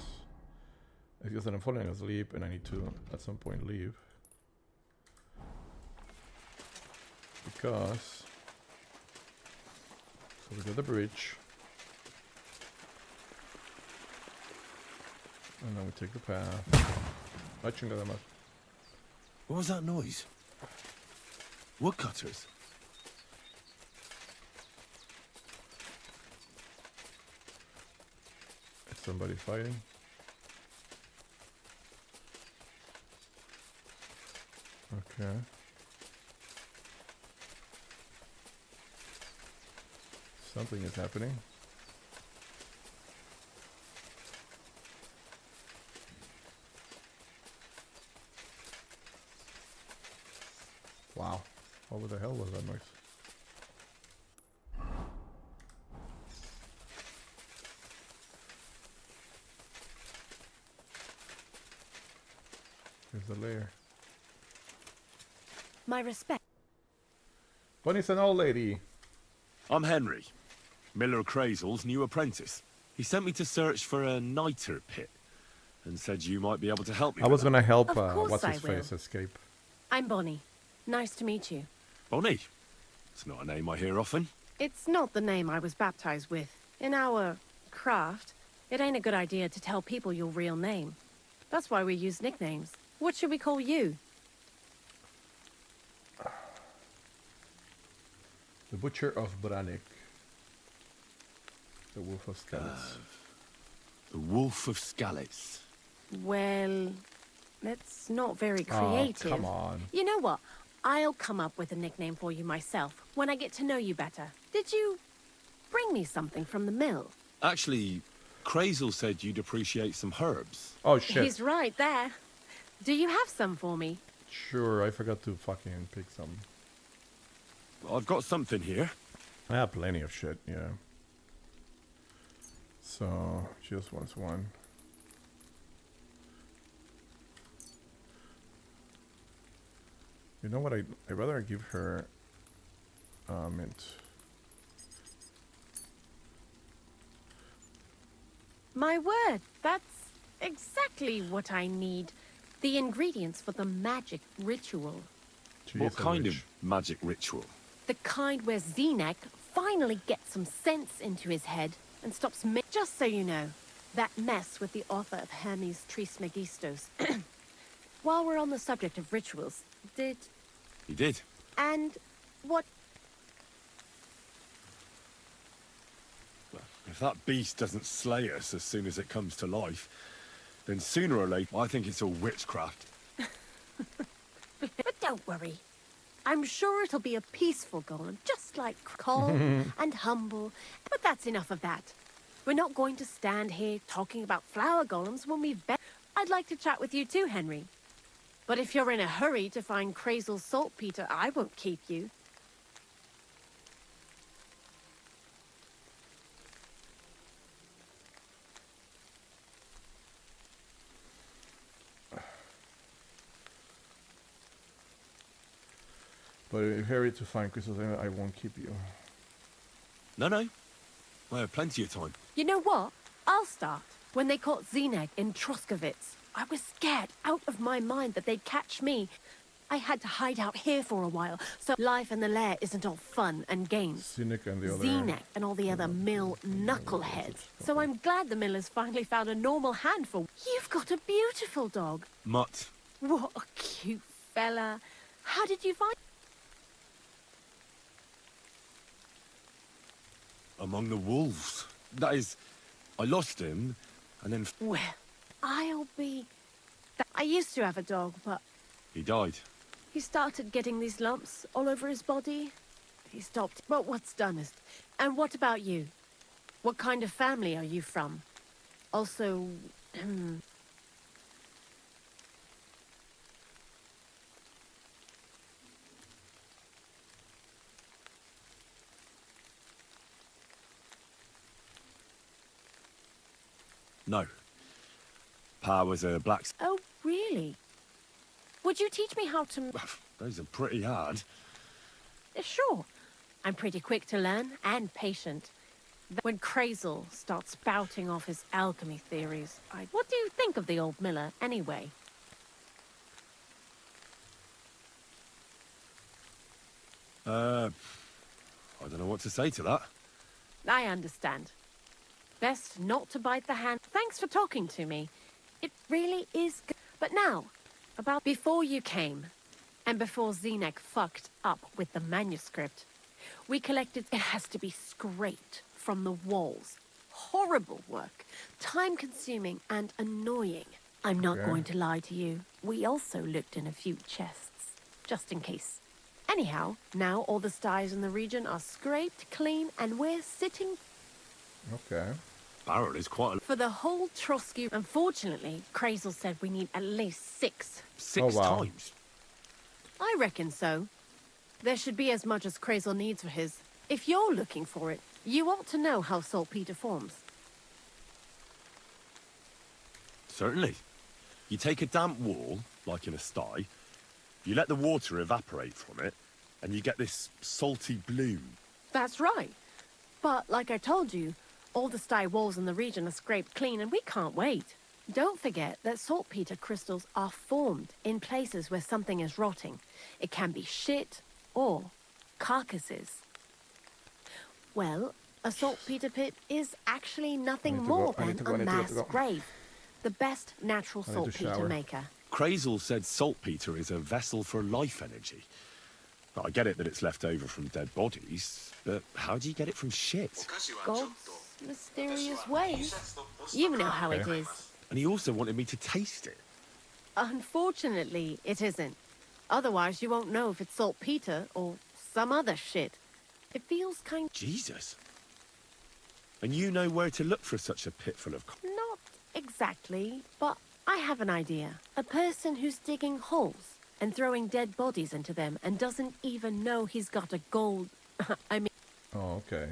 It's just that I'm falling asleep and I need to, at some point, leave. Because... So we do the bridge. And then we take the path. What was that noise? Woodcutters? Is somebody fighting? Okay. Something is happening. Wow. What the hell was that noise? Here's the lair. My respect. Bunny's an old lady. I'm Henry, Miller Crazel's new apprentice. He sent me to search for a niter pit and said you might be able to help me. I was gonna help Of course what's I his will. face escape. I'm Bonnie. Nice to meet you. Bonnie? It's not a name I hear often. It's not the name I was baptized with. In our craft, it ain't a good idea to tell people your real name. That's why we use nicknames. What should we call you? The Butcher of Branik. The Wolf of Skalitz. The Wolf of Skalitz. Well, that's not very Oh, creative. come on. You know what? I'll come up with a nickname for you myself when I get to know you better. Did you bring me something from the mill? Actually, Crazel said you'd appreciate some herbs. Oh, shit. He's right there. Do you have some for me? Sure, I forgot to fucking pick some. I've got something here. I have plenty of shit, yeah. So, she just wants one. You know what? I'd rather give her mint. My word, that's exactly what I need. The ingredients for the magic ritual. What kind of magic ritual? The kind where Zenek finally gets some sense into his head and stops just so you know, that mess with the author of Hermes Trismegistos. While we're on the subject of rituals, did... He did. And what... Well, if that beast doesn't slay us as soon as it comes to life, then sooner or later, I think it's all witchcraft. But don't worry. I'm sure it'll be a peaceful golem, just like calm and humble. But that's enough of that. We're not going to stand here talking about flower golems when we've been... I'd like to chat with you too, Henry. But if you're in a hurry to find Crazel's saltpeter, I won't keep you. But if hurry to find crystals, I won't keep you. No, no. I have plenty of time. You know what? I'll start. When they caught Zenek in Troskovitz, I was scared out of my mind that they'd catch me. I had to hide out here for a while, so life in the lair isn't all fun and games. Zenek and the other... Zenek and all the other mill knuckleheads. So I'm glad the miller's finally found a normal hand for... You've got a beautiful dog. Mutt. What a cute fella. How did you find... Among the wolves. That is, I lost him, and then... Well, I'll be... I used to have a dog, but He died. he started getting these lumps all over his body. He stopped. But what's done is... And what about you? What kind of family are you from? Also... No. Pa was a blacksmith. Oh, really? Would you teach me how to... Those are pretty hard. Sure. I'm pretty quick to learn and patient. When Crazel starts spouting off his alchemy theories, What do you think of the old miller, anyway? I don't know what to say to that. I understand. Best not to bite the hand. Thanks for talking to me. It really is good. But now, about before you came, and before Zenek fucked up with the manuscript, we collected... It has to be scraped from the walls. Horrible work. Time-consuming and annoying. I'm not going to lie to you. We also looked in a few chests, just in case. Anyhow, now all the styes in the region are scraped clean, and we're sitting... Okay. Barrel is quite a... For the whole Trotsky... Unfortunately, Crazel said we need at least 6. 6 times? I reckon so. There should be as much as Crazel needs for his. If you're looking for it, you ought to know how saltpeter forms. Certainly. You take a damp wall, like in a sty, you let the water evaporate from it, and you get this salty bloom. That's right. But, like I told you, all the sty walls in the region are scraped clean and we can't wait. Don't forget that saltpeter crystals are formed in places where something is rotting. It can be shit or carcasses. Well, a saltpeter pit is actually nothing more than a mass grave. The best natural saltpeter maker. Crazel said saltpeter is a vessel for life energy. I get it that it's left over from dead bodies, but how do you get it from shit? God's mysterious ways. You know how it is. And he also wanted me to taste it. Unfortunately, it isn't. Otherwise, you won't know if it's saltpeter or some other shit. It feels kind... Jesus. And you know where to look for such a pit full of... Not exactly, but I have an idea. A person who's digging holes and throwing dead bodies into them and doesn't even know he's got a gold... I mean... Oh, okay.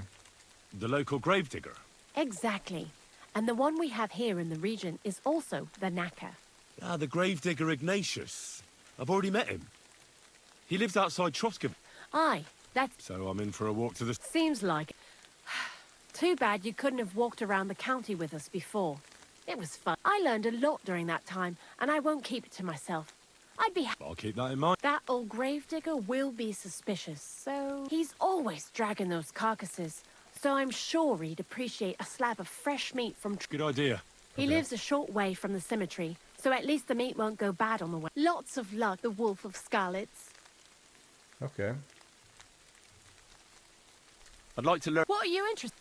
The local gravedigger? Exactly. And the one we have here in the region is also the knacker. Ah, the gravedigger Ignatius. I've already met him. He lives outside Troskov. Aye, that's... So I'm in for a walk to the... Seems like it. Too bad you couldn't have walked around the county with us before. It was fun. I learned a lot during that time, and I won't keep it to myself. I'd be... I'll keep that in mind. That old gravedigger will be suspicious, so... He's always dragging those carcasses. So I'm sure he'd appreciate a slab of fresh meat from... Good idea. He lives a short way from the cemetery, so at least the meat won't go bad on the way. Lots of luck, the Wolf of Scarlets. Okay. I'd like to learn... What are you interested...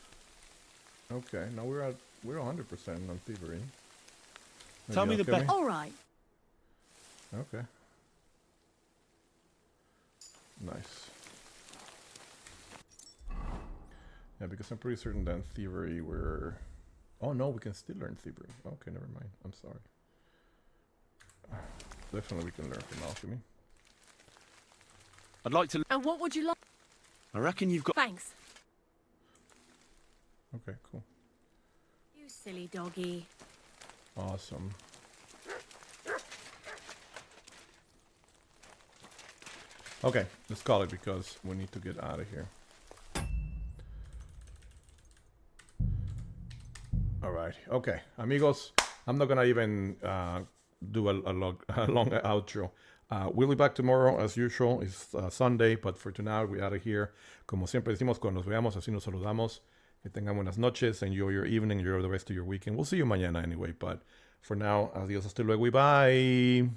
Okay, now we're 100% on thievery. Tell me the best... All right. Okay. Nice. Yeah, because I'm pretty certain that in thievery we're... Oh no, we can still learn thievery. Okay, never mind. I'm sorry. Definitely we can learn from alchemy. I'd like to... And what would you like? I reckon you've got... Thanks. Okay, cool. You silly doggy. Awesome. Okay, let's call it because we need to get out of here. Alright, okay. Amigos, I'm not gonna even do a long outro. We'll be back tomorrow as usual. It's Sunday, but for tonight we're out of here. Como siempre decimos, cuando nos veamos, así nos saludamos. Que tengan buenas noches. Enjoy your evening. Enjoy the rest of your weekend. We'll see you mañana anyway, but for now, adios, hasta luego y bye.